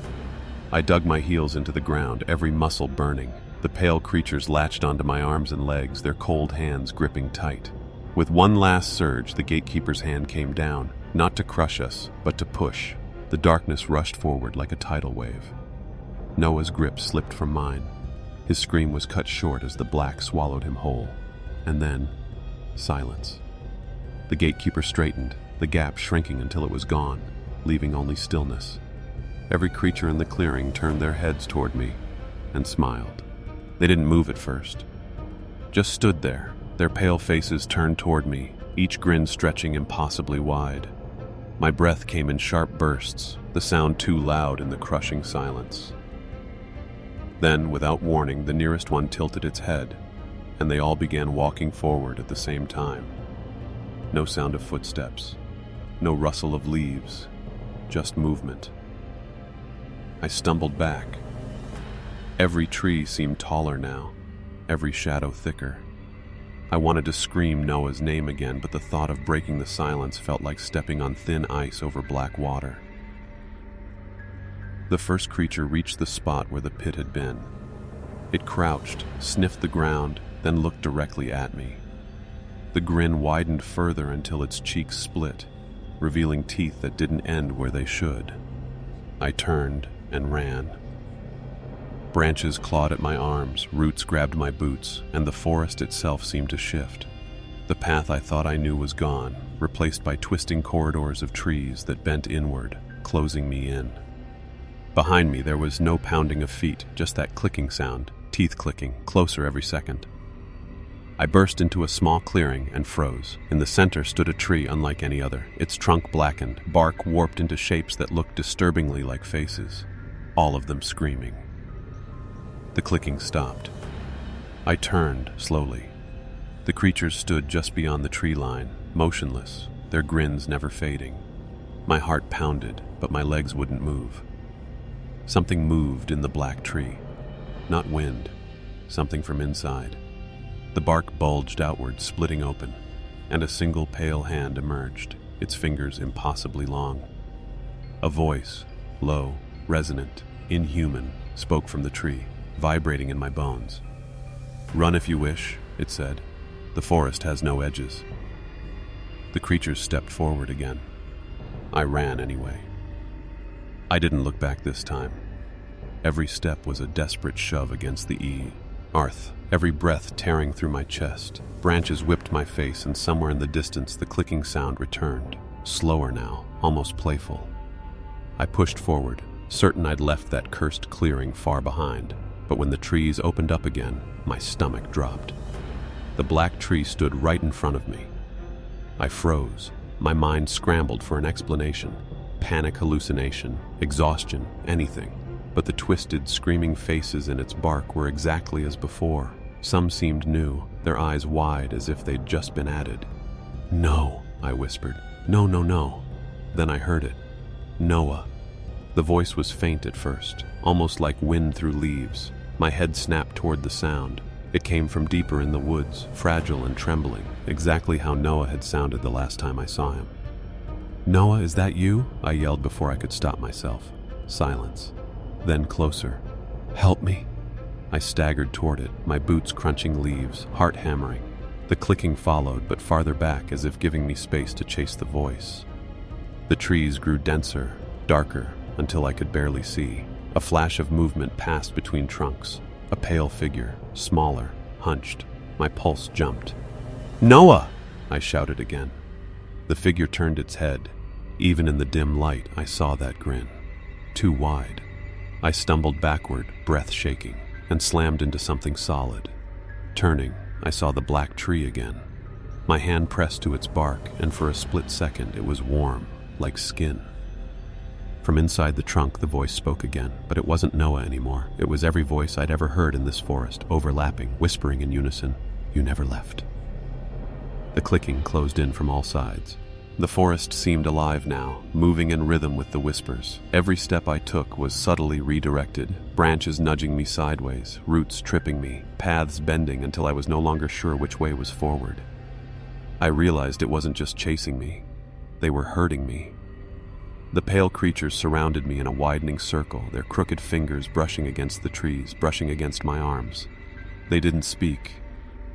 I dug my heels into the ground, every muscle burning. The pale creatures latched onto my arms and legs, their cold hands gripping tight. With one last surge, the gatekeeper's hand came down, not to crush us, but to push. The darkness rushed forward like a tidal wave. Noah's grip slipped from mine. His scream was cut short as the black swallowed him whole. And then, silence. The gatekeeper straightened, the gap shrinking until it was gone, leaving only stillness. Every creature in the clearing turned their heads toward me and smiled. They didn't move at first, just stood there, their pale faces turned toward me, each grin stretching impossibly wide. My breath came in sharp bursts, the sound too loud in the crushing silence. Then, without warning, the nearest one tilted its head, and they all began walking forward at the same time. No sound of footsteps, no rustle of leaves, just movement. I stumbled back. Every tree seemed taller now, every shadow thicker. I wanted to scream Noah's name again, but the thought of breaking the silence felt like stepping on thin ice over black water. The first creature reached the spot where the pit had been. It crouched, sniffed the ground, then looked directly at me. The grin widened further until its cheeks split, revealing teeth that didn't end where they should. I turned and ran. Branches clawed at my arms, roots grabbed my boots, and the forest itself seemed to shift. The path I thought I knew was gone, replaced by twisting corridors of trees that bent inward, closing me in. Behind me there was no pounding of feet, just that clicking sound, teeth clicking, closer every second. I burst into a small clearing and froze. In the center stood a tree unlike any other, its trunk blackened, bark warped into shapes that looked disturbingly like faces, all of them screaming. The clicking stopped. I turned, slowly. The creatures stood just beyond the tree line, motionless, their grins never fading. My heart pounded, but my legs wouldn't move. Something moved in the black tree. Not wind, something from inside. The bark bulged outward, splitting open, and a single pale hand emerged, its fingers impossibly long. A voice, low, resonant, inhuman, spoke from the tree, vibrating in my bones. "Run if you wish," it said. "The forest has no edges." The creatures stepped forward again. I ran anyway. I didn't look back this time. Every step was a desperate shove against the earth, every breath tearing through my chest. Branches whipped my face, and somewhere in the distance the clicking sound returned, slower now, almost playful. I pushed forward, certain I'd left that cursed clearing far behind. But when the trees opened up again, my stomach dropped. The black tree stood right in front of me. I froze. My mind scrambled for an explanation. Panic, hallucination, exhaustion, anything. But the twisted, screaming faces in its bark were exactly as before. Some seemed new, their eyes wide as if they'd just been added. "No," I whispered. "No, no, no." Then I heard it. "Noah." The voice was faint at first, almost like wind through leaves. My head snapped toward the sound. It came from deeper in the woods, fragile and trembling, exactly how Noah had sounded the last time I saw him. "Noah, is that you?" I yelled before I could stop myself. Silence. Then closer. "Help me." I staggered toward it, my boots crunching leaves, heart hammering. The clicking followed, but farther back, as if giving me space to chase the voice. The trees grew denser, darker, until I could barely see. A flash of movement passed between trunks. A pale figure, smaller, hunched. My pulse jumped. "Noah!" I shouted again. The figure turned its head. Even in the dim light, I saw that grin. Too wide. I stumbled backward, breath shaking, and slammed into something solid. Turning, I saw the black tree again. My hand pressed to its bark, and for a split second it was warm, like skin. From inside the trunk, the voice spoke again, but it wasn't Noah anymore. It was every voice I'd ever heard in this forest, overlapping, whispering in unison, "You never left." The clicking closed in from all sides. The forest seemed alive now, moving in rhythm with the whispers. Every step I took was subtly redirected, branches nudging me sideways, roots tripping me, paths bending until I was no longer sure which way was forward. I realized it wasn't just chasing me. They were hurting me. The pale creatures surrounded me in a widening circle, their crooked fingers brushing against the trees, brushing against my arms. They didn't speak,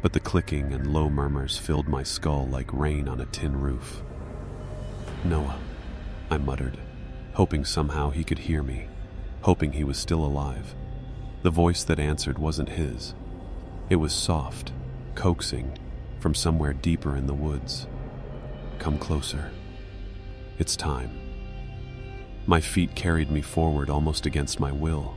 but the clicking and low murmurs filled my skull like rain on a tin roof. "Noah," I muttered, hoping somehow he could hear me, hoping he was still alive. The voice that answered wasn't his. It was soft, coaxing, from somewhere deeper in the woods. "Come closer. It's time." My feet carried me forward almost against my will.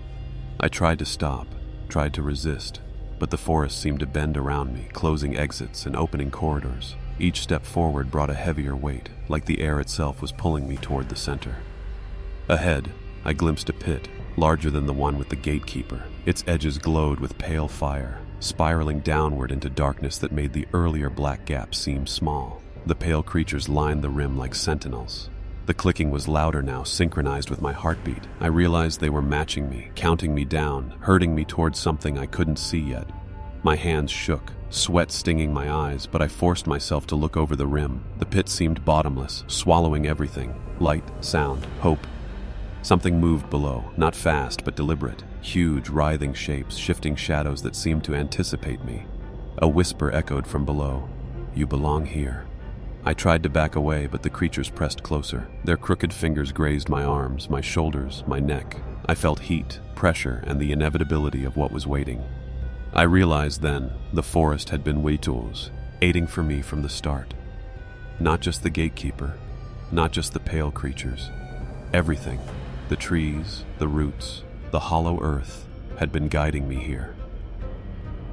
I tried to stop, tried to resist, but the forest seemed to bend around me, closing exits and opening corridors. Each step forward brought a heavier weight, like the air itself was pulling me toward the center. Ahead, I glimpsed a pit, larger than the one with the gatekeeper. Its edges glowed with pale fire, spiraling downward into darkness that made the earlier black gaps seem small. The pale creatures lined the rim like sentinels. The clicking was louder now, synchronized with my heartbeat. I realized they were matching me, counting me down, herding me towards something I couldn't see yet. My hands shook, sweat stinging my eyes, but I forced myself to look over the rim. The pit seemed bottomless, swallowing everything. Light, sound, hope. Something moved below, not fast but deliberate. Huge, writhing shapes, shifting shadows that seemed to anticipate me. A whisper echoed from below. "You belong here." I tried to back away, but the creatures pressed closer. Their crooked fingers grazed my arms, my shoulders, my neck. I felt heat, pressure, and the inevitability of what was waiting. I realized then the forest had been Waytools, aiding for me from the start. Not just the gatekeeper, not just the pale creatures. Everything, the trees, the roots, the hollow earth, had been guiding me here.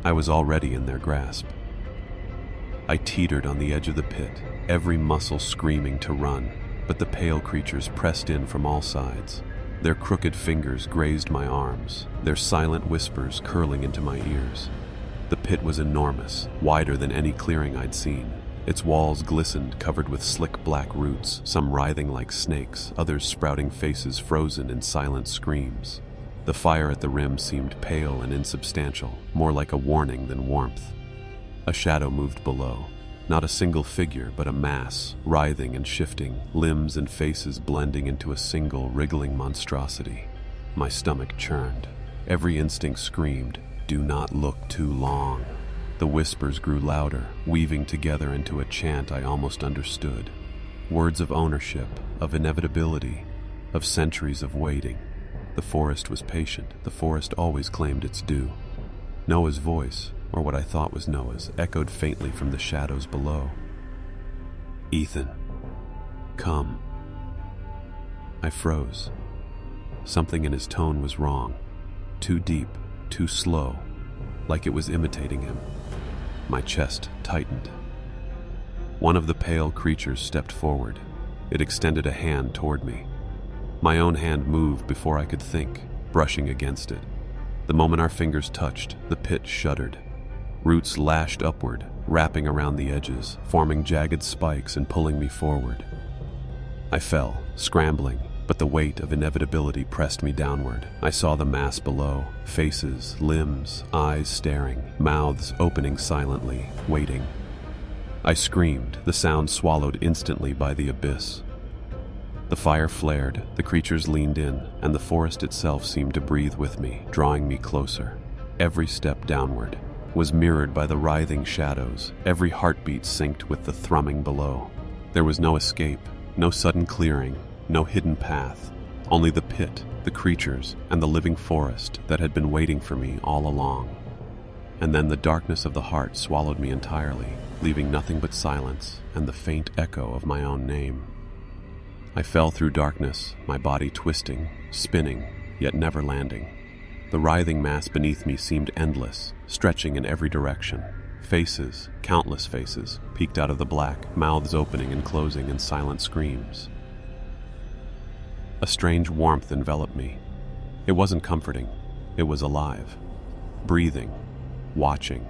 I was already in their grasp. I teetered on the edge of the pit, every muscle screaming to run, but the pale creatures pressed in from all sides. Their crooked fingers grazed my arms, their silent whispers curling into my ears. The pit was enormous, wider than any clearing I'd seen. Its walls glistened, covered with slick black roots, some writhing like snakes, others sprouting faces frozen in silent screams. The fire at the rim seemed pale and insubstantial, more like a warning than warmth. A shadow moved below. Not a single figure, but a mass, writhing and shifting, limbs and faces blending into a single, wriggling monstrosity. My stomach churned. Every instinct screamed, "Do not look too long." The whispers grew louder, weaving together into a chant I almost understood. Words of ownership, of inevitability, of centuries of waiting. The forest was patient. The forest always claimed its due. Noah's voice, or what I thought was Noah's, echoed faintly from the shadows below. "Ethan, come." I froze. Something in his tone was wrong. Too deep, too slow, like it was imitating him. My chest tightened. One of the pale creatures stepped forward. It extended a hand toward me. My own hand moved before I could think, brushing against it. The moment our fingers touched, the pit shuddered. Roots lashed upward, wrapping around the edges, forming jagged spikes and pulling me forward. I fell, scrambling, but the weight of inevitability pressed me downward. I saw the mass below, faces, limbs, eyes staring, mouths opening silently, waiting. I screamed, the sound swallowed instantly by the abyss. The fire flared, the creatures leaned in, and the forest itself seemed to breathe with me, drawing me closer. Every step downward was mirrored by the writhing shadows, every heartbeat synced with the thrumming below. There was no escape, no sudden clearing, no hidden path, only the pit, the creatures, and the living forest that had been waiting for me all along. And then the darkness of the heart swallowed me entirely, leaving nothing but silence and the faint echo of my own name. I fell through darkness, my body twisting, spinning, yet never landing. The writhing mass beneath me seemed endless, stretching in every direction. Faces, countless faces, peeked out of the black, mouths opening and closing in silent screams. A strange warmth enveloped me. It wasn't comforting. It was alive, breathing, watching.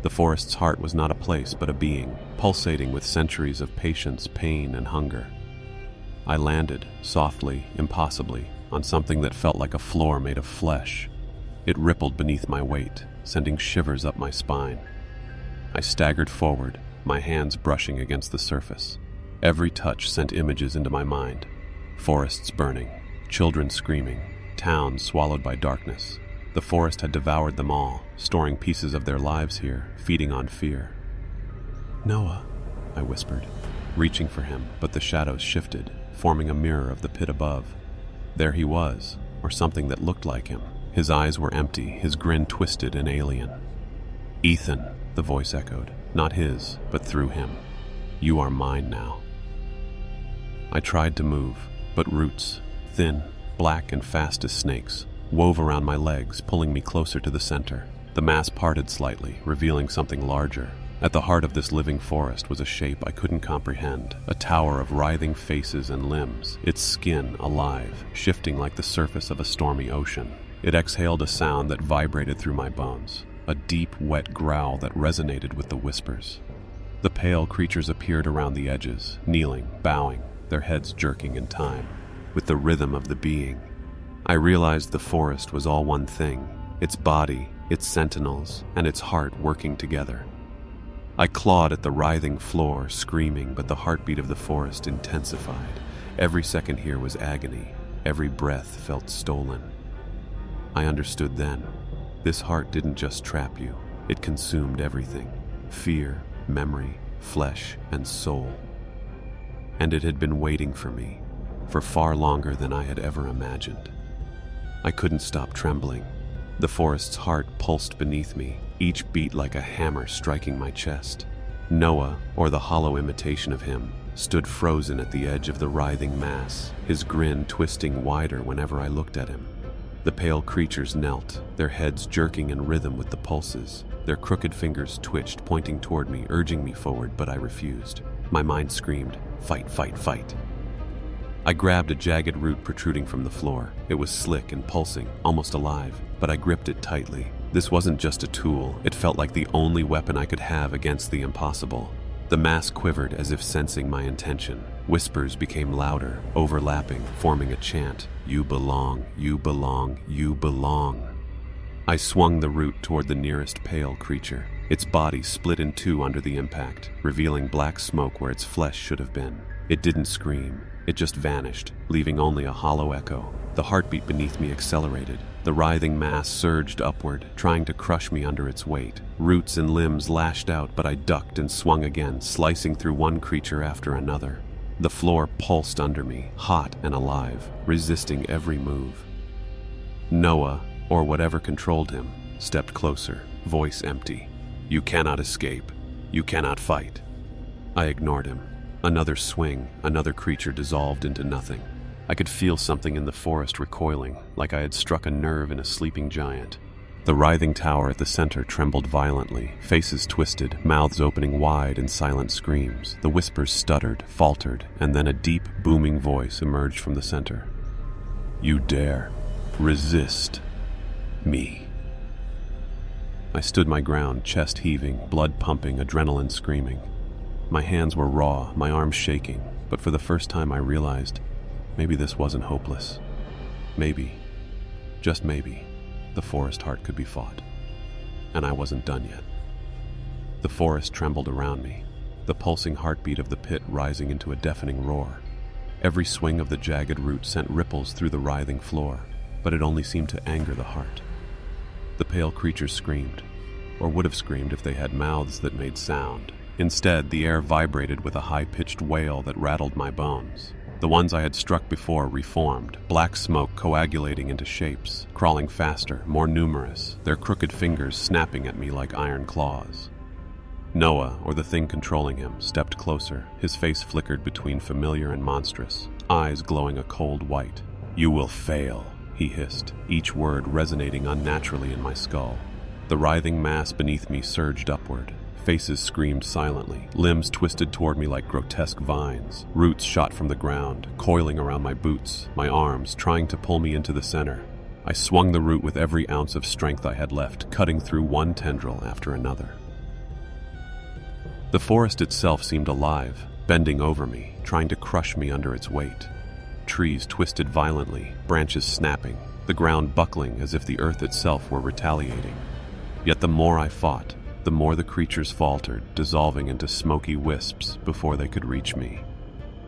The forest's heart was not a place but a being, pulsating with centuries of patience, pain, and hunger. I landed, softly, impossibly, on something that felt like a floor made of flesh. It rippled beneath my weight, sending shivers up my spine. I staggered forward, my hands brushing against the surface. Every touch sent images into my mind. Forests burning, children screaming, towns swallowed by darkness. The forest had devoured them all, storing pieces of their lives here, feeding on fear. "Noah," I whispered, reaching for him, but the shadows shifted, forming a mirror of the pit above. There he was, or something that looked like him. His eyes were empty, his grin twisted and alien. "Ethan," the voice echoed, not his, but through him. "You are mine now." I tried to move, but roots, thin, black and fast as snakes, wove around my legs, pulling me closer to the center. The mass parted slightly, revealing something larger. At the heart of this living forest was a shape I couldn't comprehend, a tower of writhing faces and limbs, its skin alive, shifting like the surface of a stormy ocean. It exhaled a sound that vibrated through my bones, a deep, wet growl that resonated with the whispers. The pale creatures appeared around the edges, kneeling, bowing, their heads jerking in time, with the rhythm of the being. I realized the forest was all one thing, its body, its sentinels, and its heart working together. I clawed at the writhing floor, screaming, but the heartbeat of the forest intensified. Every second here was agony. Every breath felt stolen. I understood then. This heart didn't just trap you. It consumed everything. Fear, memory, flesh, and soul. And it had been waiting for me, for far longer than I had ever imagined. I couldn't stop trembling. The forest's heart pulsed beneath me, each beat like a hammer striking my chest. Noah, or the hollow imitation of him, stood frozen at the edge of the writhing mass, his grin twisting wider whenever I looked at him. The pale creatures knelt, their heads jerking in rhythm with the pulses. Their crooked fingers twitched, pointing toward me, urging me forward, but I refused. My mind screamed, "Fight, fight, fight." I grabbed a jagged root protruding from the floor. It was slick and pulsing, almost alive, but I gripped it tightly. This wasn't just a tool, it felt like the only weapon I could have against the impossible. The mass quivered as if sensing my intention. Whispers became louder, overlapping, forming a chant. "You belong, you belong, you belong." I swung the root toward the nearest pale creature. Its body split in two under the impact, revealing black smoke where its flesh should have been. It didn't scream. It just vanished, leaving only a hollow echo. The heartbeat beneath me accelerated. The writhing mass surged upward, trying to crush me under its weight. Roots and limbs lashed out, but I ducked and swung again, slicing through one creature after another. The floor pulsed under me, hot and alive, resisting every move. Noah, or whatever controlled him, stepped closer, voice empty. "You cannot escape. You cannot fight." I ignored him. Another swing, another creature dissolved into nothing. I could feel something in the forest recoiling, like I had struck a nerve in a sleeping giant. The writhing tower at the center trembled violently, faces twisted, mouths opening wide in silent screams. The whispers stuttered, faltered, and then a deep, booming voice emerged from the center. "You dare resist me." I stood my ground, chest heaving, blood pumping, adrenaline screaming. My hands were raw, my arms shaking, but for the first time I realized maybe this wasn't hopeless. Maybe, just maybe, the forest heart could be fought. And I wasn't done yet. The forest trembled around me, the pulsing heartbeat of the pit rising into a deafening roar. Every swing of the jagged root sent ripples through the writhing floor, but it only seemed to anger the heart. The pale creatures screamed, or would have screamed if they had mouths that made sound. Instead, the air vibrated with a high-pitched wail that rattled my bones. The ones I had struck before reformed, black smoke coagulating into shapes, crawling faster, more numerous, their crooked fingers snapping at me like iron claws. Noah, or the thing controlling him, stepped closer, his face flickered between familiar and monstrous, eyes glowing a cold white. "You will fail," he hissed, each word resonating unnaturally in my skull. The writhing mass beneath me surged upward. Faces screamed silently, limbs twisted toward me like grotesque vines, roots shot from the ground, coiling around my boots, my arms, trying to pull me into the center. I swung the root with every ounce of strength I had left, cutting through one tendril after another. The forest itself seemed alive, bending over me, trying to crush me under its weight. Trees twisted violently, branches snapping, the ground buckling as if the earth itself were retaliating. Yet the more I fought, the more the creatures faltered, dissolving into smoky wisps before they could reach me.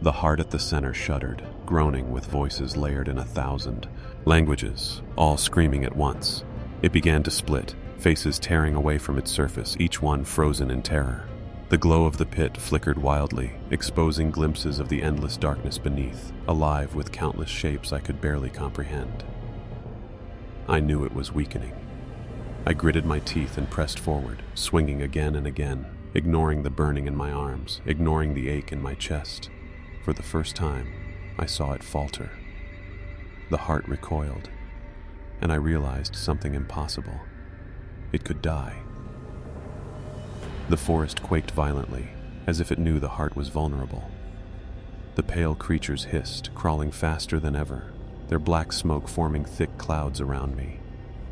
The heart at the center shuddered, groaning with voices layered in 1,000 languages, all screaming at once. It began to split, faces tearing away from its surface, each one frozen in terror. The glow of the pit flickered wildly, exposing glimpses of the endless darkness beneath, alive with countless shapes I could barely comprehend. I knew it was weakening. I gritted my teeth and pressed forward, swinging again and again, ignoring the burning in my arms, ignoring the ache in my chest. For the first time, I saw it falter. The heart recoiled, and I realized something impossible. It could die. The forest quaked violently, as if it knew the heart was vulnerable. The pale creatures hissed, crawling faster than ever, their black smoke forming thick clouds around me.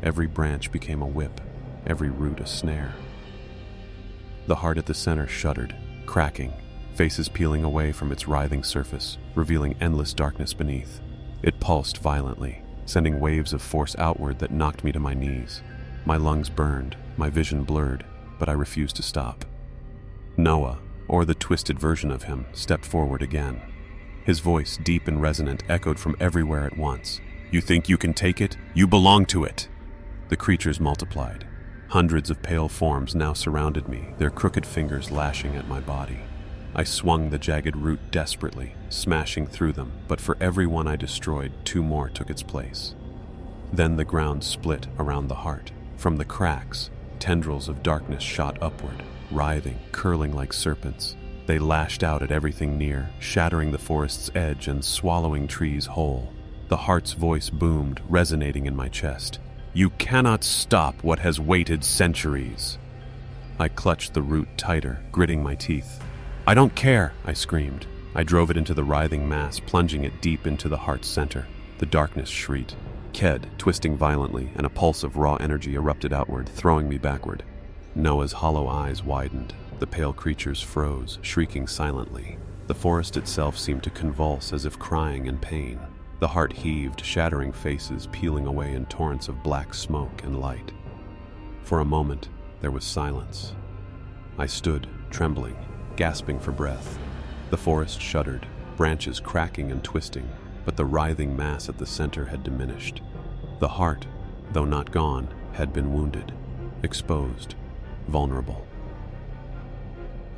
Every branch became a whip, every root a snare. The heart at the center shuddered, cracking, faces peeling away from its writhing surface, revealing endless darkness beneath. It pulsed violently, sending waves of force outward that knocked me to my knees. My lungs burned, my vision blurred, but I refused to stop. Noah, or the twisted version of him, stepped forward again. His voice, deep and resonant, echoed from everywhere at once. "You think you can take it? You belong to it!" The creatures multiplied. Hundreds of pale forms now surrounded me, their crooked fingers lashing at my body. I swung the jagged root desperately, smashing through them, but for every one I destroyed, 2 more took its place. Then the ground split around the heart. From the cracks, tendrils of darkness shot upward, writhing, curling like serpents. They lashed out at everything near, shattering the forest's edge and swallowing trees whole. The heart's voice boomed, resonating in my chest. "You cannot stop what has waited centuries." I clutched the root tighter, gritting my teeth. "I don't care," I screamed. I drove it into the writhing mass, plunging it deep into the heart's center. The darkness shrieked. Ked, twisting violently, and a pulse of raw energy erupted outward, throwing me backward. Noah's hollow eyes widened. The pale creatures froze, shrieking silently. The forest itself seemed to convulse as if crying in pain. The heart heaved, shattering faces peeling away in torrents of black smoke and light. For a moment, there was silence. I stood, trembling, gasping for breath. The forest shuddered, branches cracking and twisting, but the writhing mass at the center had diminished. The heart, though not gone, had been wounded, exposed, vulnerable.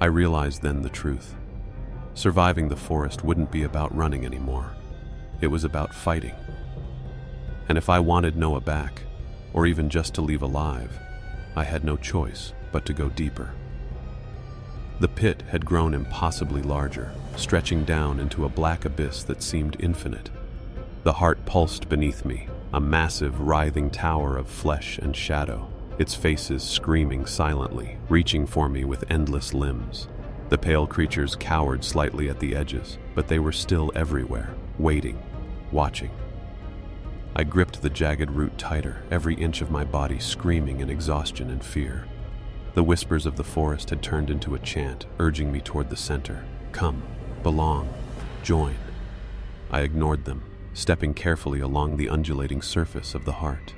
I realized then the truth. Surviving the forest wouldn't be about running anymore. It was about fighting. And if I wanted Noah back, or even just to leave alive, I had no choice but to go deeper. The pit had grown impossibly larger, stretching down into a black abyss that seemed infinite. The heart pulsed beneath me, a massive, writhing tower of flesh and shadow, its faces screaming silently, reaching for me with endless limbs. The pale creatures cowered slightly at the edges, but they were still everywhere, waiting, watching. I gripped the jagged root tighter, every inch of my body screaming in exhaustion and fear. The whispers of the forest had turned into a chant, urging me toward the center. Come, belong, join. I ignored them, stepping carefully along the undulating surface of the heart.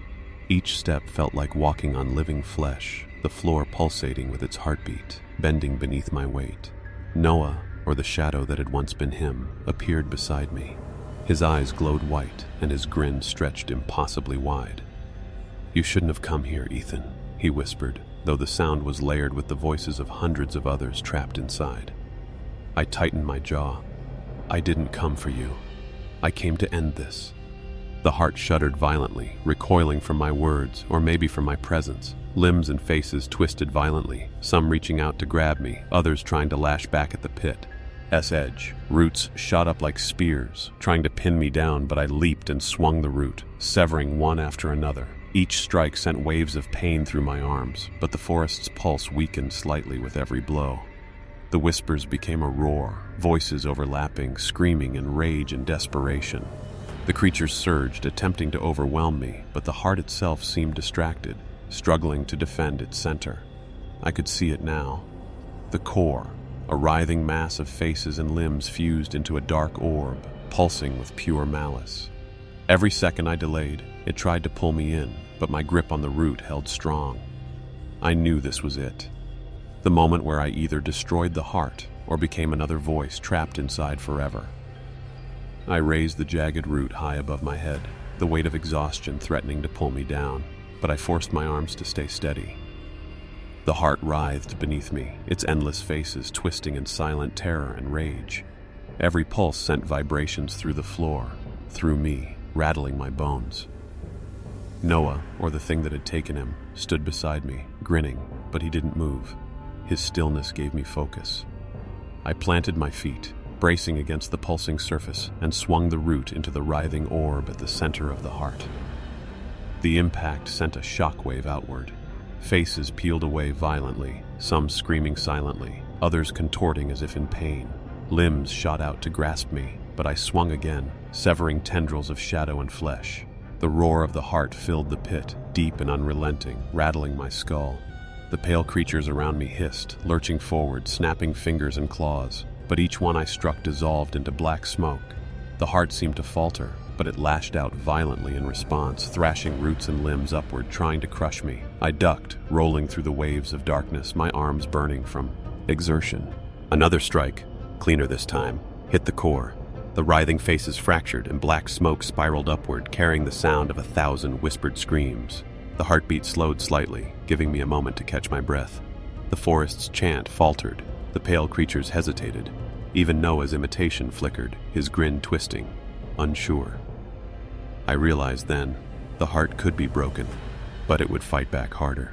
Each step felt like walking on living flesh, the floor pulsating with its heartbeat, bending beneath my weight. Noah, or the shadow that had once been him, appeared beside me. His eyes glowed white, and his grin stretched impossibly wide. "You shouldn't have come here, Ethan," he whispered, though the sound was layered with the voices of hundreds of others trapped inside. I tightened my jaw. "I didn't come for you. I came to end this." The heart shuddered violently, recoiling from my words, or maybe from my presence. Limbs and faces twisted violently, some reaching out to grab me, others trying to lash back at the pit's edge. Roots shot up like spears, trying to pin me down, but I leaped and swung the root, severing one after another. Each strike sent waves of pain through my arms, but the forest's pulse weakened slightly with every blow. The whispers became a roar, voices overlapping, screaming in rage and desperation. The creatures surged, attempting to overwhelm me, but the heart itself seemed distracted, struggling to defend its center. I could see it now. The core, a writhing mass of faces and limbs fused into a dark orb, pulsing with pure malice. Every second I delayed, it tried to pull me in, but my grip on the root held strong. I knew this was it. The moment where I either destroyed the heart or became another voice trapped inside forever. I raised the jagged root high above my head, the weight of exhaustion threatening to pull me down, but I forced my arms to stay steady. The heart writhed beneath me, its endless faces twisting in silent terror and rage. Every pulse sent vibrations through the floor, through me, rattling my bones. Noah, or the thing that had taken him, stood beside me, grinning, but he didn't move. His stillness gave me focus. I planted my feet, bracing against the pulsing surface, and swung the root into the writhing orb at the center of the heart. The impact sent a shockwave outward. Faces peeled away violently, some screaming silently, others contorting as if in pain. Limbs shot out to grasp me, but I swung again, severing tendrils of shadow and flesh. The roar of the heart filled the pit, deep and unrelenting, rattling my skull. The pale creatures around me hissed, lurching forward, snapping fingers and claws, but each one I struck dissolved into black smoke. The heart seemed to falter, but it lashed out violently in response, thrashing roots and limbs upward, trying to crush me. I ducked, rolling through the waves of darkness, my arms burning from exertion. Another strike, cleaner this time, hit the core. The writhing faces fractured, and black smoke spiraled upward, carrying the sound of 1,000 whispered screams. The heartbeat slowed slightly, giving me a moment to catch my breath. The forest's chant faltered. The pale creatures hesitated. Even Noah's imitation flickered, his grin twisting, unsure. I realized then, the heart could be broken, but it would fight back harder.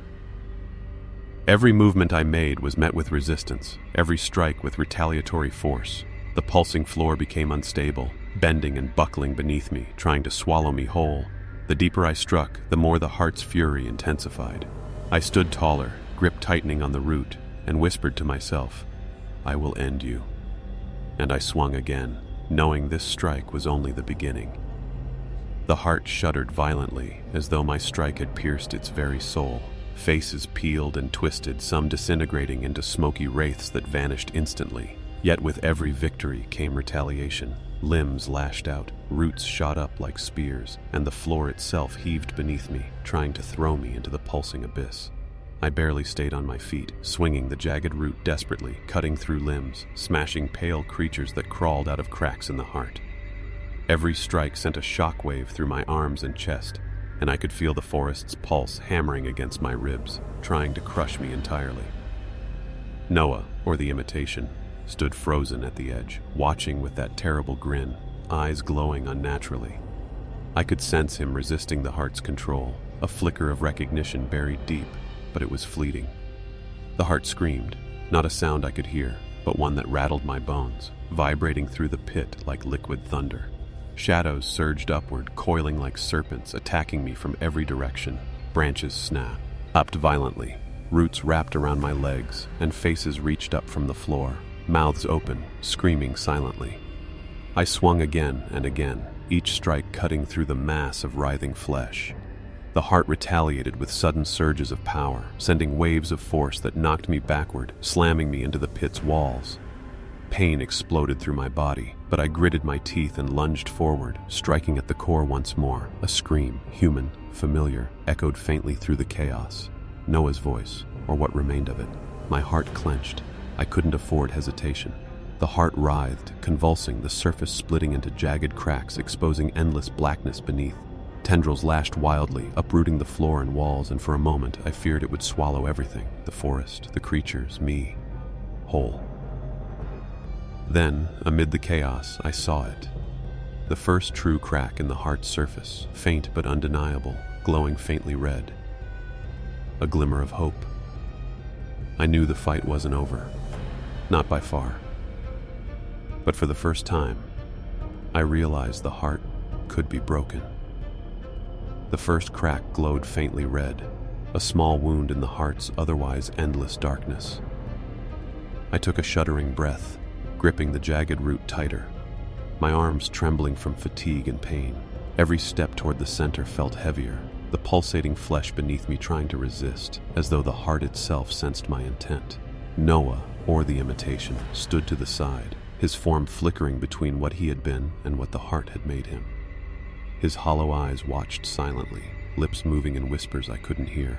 Every movement I made was met with resistance, every strike with retaliatory force. The pulsing floor became unstable, bending and buckling beneath me, trying to swallow me whole. The deeper I struck, the more the heart's fury intensified. I stood taller, grip tightening on the root, and whispered to myself, "I will end you." And I swung again, knowing this strike was only the beginning. The heart shuddered violently, as though my strike had pierced its very soul. Faces peeled and twisted, some disintegrating into smoky wraiths that vanished instantly. Yet with every victory came retaliation. Limbs lashed out, roots shot up like spears, and the floor itself heaved beneath me, trying to throw me into the pulsing abyss. I barely stayed on my feet, swinging the jagged root desperately, cutting through limbs, smashing pale creatures that crawled out of cracks in the heart. Every strike sent a shockwave through my arms and chest, and I could feel the forest's pulse hammering against my ribs, trying to crush me entirely. Noah, or the imitation, stood frozen at the edge, watching with that terrible grin, eyes glowing unnaturally. I could sense him resisting the heart's control, a flicker of recognition buried deep, but it was fleeting. The heart screamed, not a sound I could hear, but one that rattled my bones, vibrating through the pit like liquid thunder. Shadows surged upward, coiling like serpents, attacking me from every direction. Branches snapped violently, roots wrapped around my legs, and faces reached up from the floor, mouths open, screaming silently. I swung again and again, each strike cutting through the mass of writhing flesh. The heart retaliated with sudden surges of power, sending waves of force that knocked me backward, slamming me into the pit's walls. Pain exploded through my body, but I gritted my teeth and lunged forward, striking at the core once more. A scream, human, familiar, echoed faintly through the chaos. Noah's voice, or what remained of it. My heart clenched. I couldn't afford hesitation. The heart writhed, convulsing, the surface splitting into jagged cracks, exposing endless blackness beneath. Tendrils lashed wildly, uprooting the floor and walls, and for a moment I feared it would swallow everything, the forest, the creatures, me, whole. Then, amid the chaos, I saw it. The first true crack in the heart's surface, faint but undeniable, glowing faintly red. A glimmer of hope. I knew the fight wasn't over. Not by far. But for the first time, I realized the heart could be broken. The first crack glowed faintly red, a small wound in the heart's otherwise endless darkness. I took a shuddering breath, gripping the jagged root tighter, my arms trembling from fatigue and pain. Every step toward the center felt heavier, the pulsating flesh beneath me trying to resist, as though the heart itself sensed my intent. Noah, or the imitation, stood to the side, his form flickering between what he had been and what the heart had made him. His hollow eyes watched silently, lips moving in whispers I couldn't hear.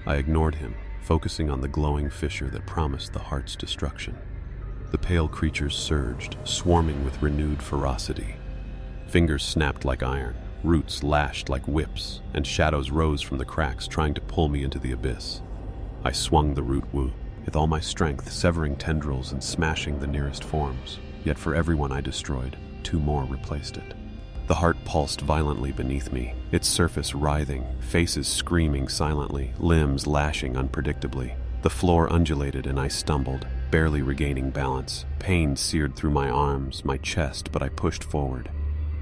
I ignored him, focusing on the glowing fissure that promised the heart's destruction. The pale creatures surged, swarming with renewed ferocity. Fingers snapped like iron, roots lashed like whips, and shadows rose from the cracks trying to pull me into the abyss. I swung the root wu, with all my strength, severing tendrils and smashing the nearest forms. Yet for every one I destroyed, 2 more replaced it. The heart pulsed violently beneath me, its surface writhing, faces screaming silently, limbs lashing unpredictably. The floor undulated and I stumbled, barely regaining balance. Pain seared through my arms, my chest, but I pushed forward.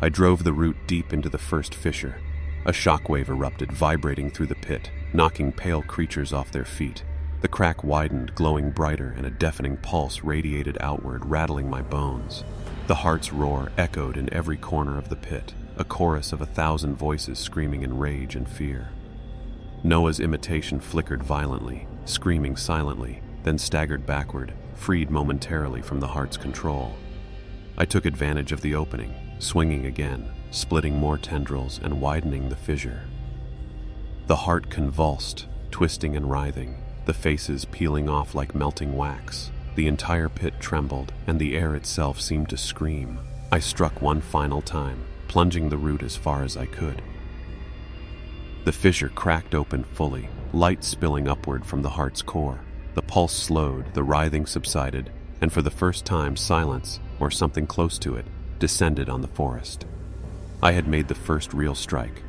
I drove the root deep into the first fissure. A shockwave erupted, vibrating through the pit, knocking pale creatures off their feet. The crack widened, glowing brighter, and a deafening pulse radiated outward, rattling my bones. The heart's roar echoed in every corner of the pit, a chorus of 1,000 voices screaming in rage and fear. Noah's imitation flickered violently, screaming silently, then staggered backward, freed momentarily from the heart's control. I took advantage of the opening, swinging again, splitting more tendrils and widening the fissure. The heart convulsed, twisting and writhing, the faces peeling off like melting wax. The entire pit trembled, and the air itself seemed to scream. I struck one final time, plunging the root as far as I could. The fissure cracked open fully, light spilling upward from the heart's core. The pulse slowed, the writhing subsided, and for the first time silence, or something close to it, descended on the forest. I had made the first real strike.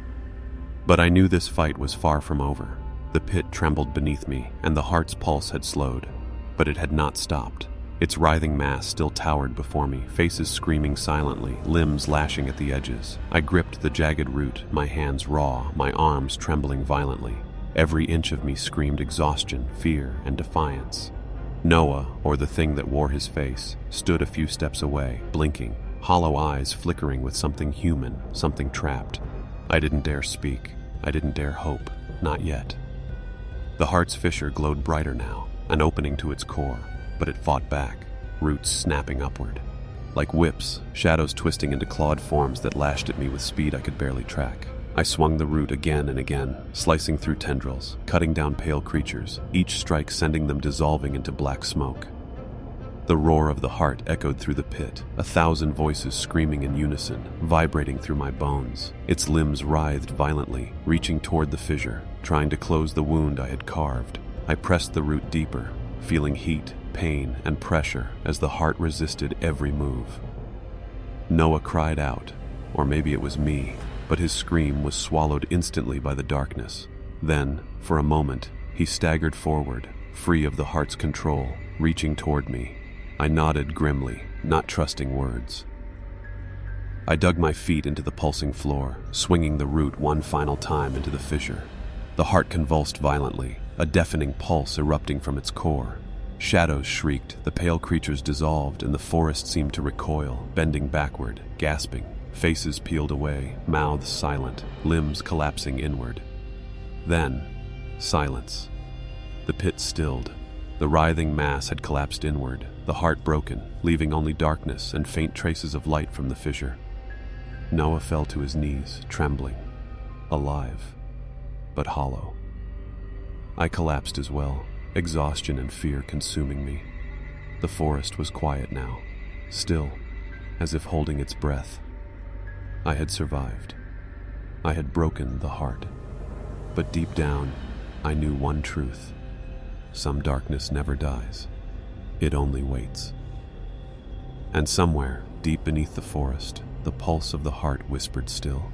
But I knew this fight was far from over. The pit trembled beneath me, and the heart's pulse had slowed. But it had not stopped. Its writhing mass still towered before me, faces screaming silently, limbs lashing at the edges. I gripped the jagged root, my hands raw, my arms trembling violently. Every inch of me screamed exhaustion, fear, and defiance. Noah, or the thing that wore his face, stood a few steps away, blinking, hollow eyes flickering with something human, something trapped. I didn't dare speak. I didn't dare hope. Not yet. The heart's fissure glowed brighter now, an opening to its core, but it fought back, roots snapping upward. Like whips, shadows twisting into clawed forms that lashed at me with speed I could barely track. I swung the root again and again, slicing through tendrils, cutting down pale creatures, each strike sending them dissolving into black smoke. The roar of the heart echoed through the pit, 1,000 voices screaming in unison, vibrating through my bones. Its limbs writhed violently, reaching toward the fissure, trying to close the wound I had carved. I pressed the root deeper, feeling heat, pain, and pressure as the heart resisted every move. Noah cried out, or maybe it was me, but his scream was swallowed instantly by the darkness. Then, for a moment, he staggered forward, free of the heart's control, reaching toward me. I nodded grimly, not trusting words. I dug my feet into the pulsing floor, swinging the root one final time into the fissure. The heart convulsed violently, a deafening pulse erupting from its core. Shadows shrieked, the pale creatures dissolved, and the forest seemed to recoil, bending backward, gasping. Faces peeled away, mouths silent, limbs collapsing inward. Then, silence. The pit stilled. The writhing mass had collapsed inward, the heart broken, leaving only darkness and faint traces of light from the fissure. Noah fell to his knees, trembling, alive, but hollow. I collapsed as well, exhaustion and fear consuming me. The forest was quiet now, still, as if holding its breath. I had survived. I had broken the heart. But deep down, I knew one truth. Some darkness never dies. It only waits. And somewhere, deep beneath the forest, the pulse of the heart whispered still.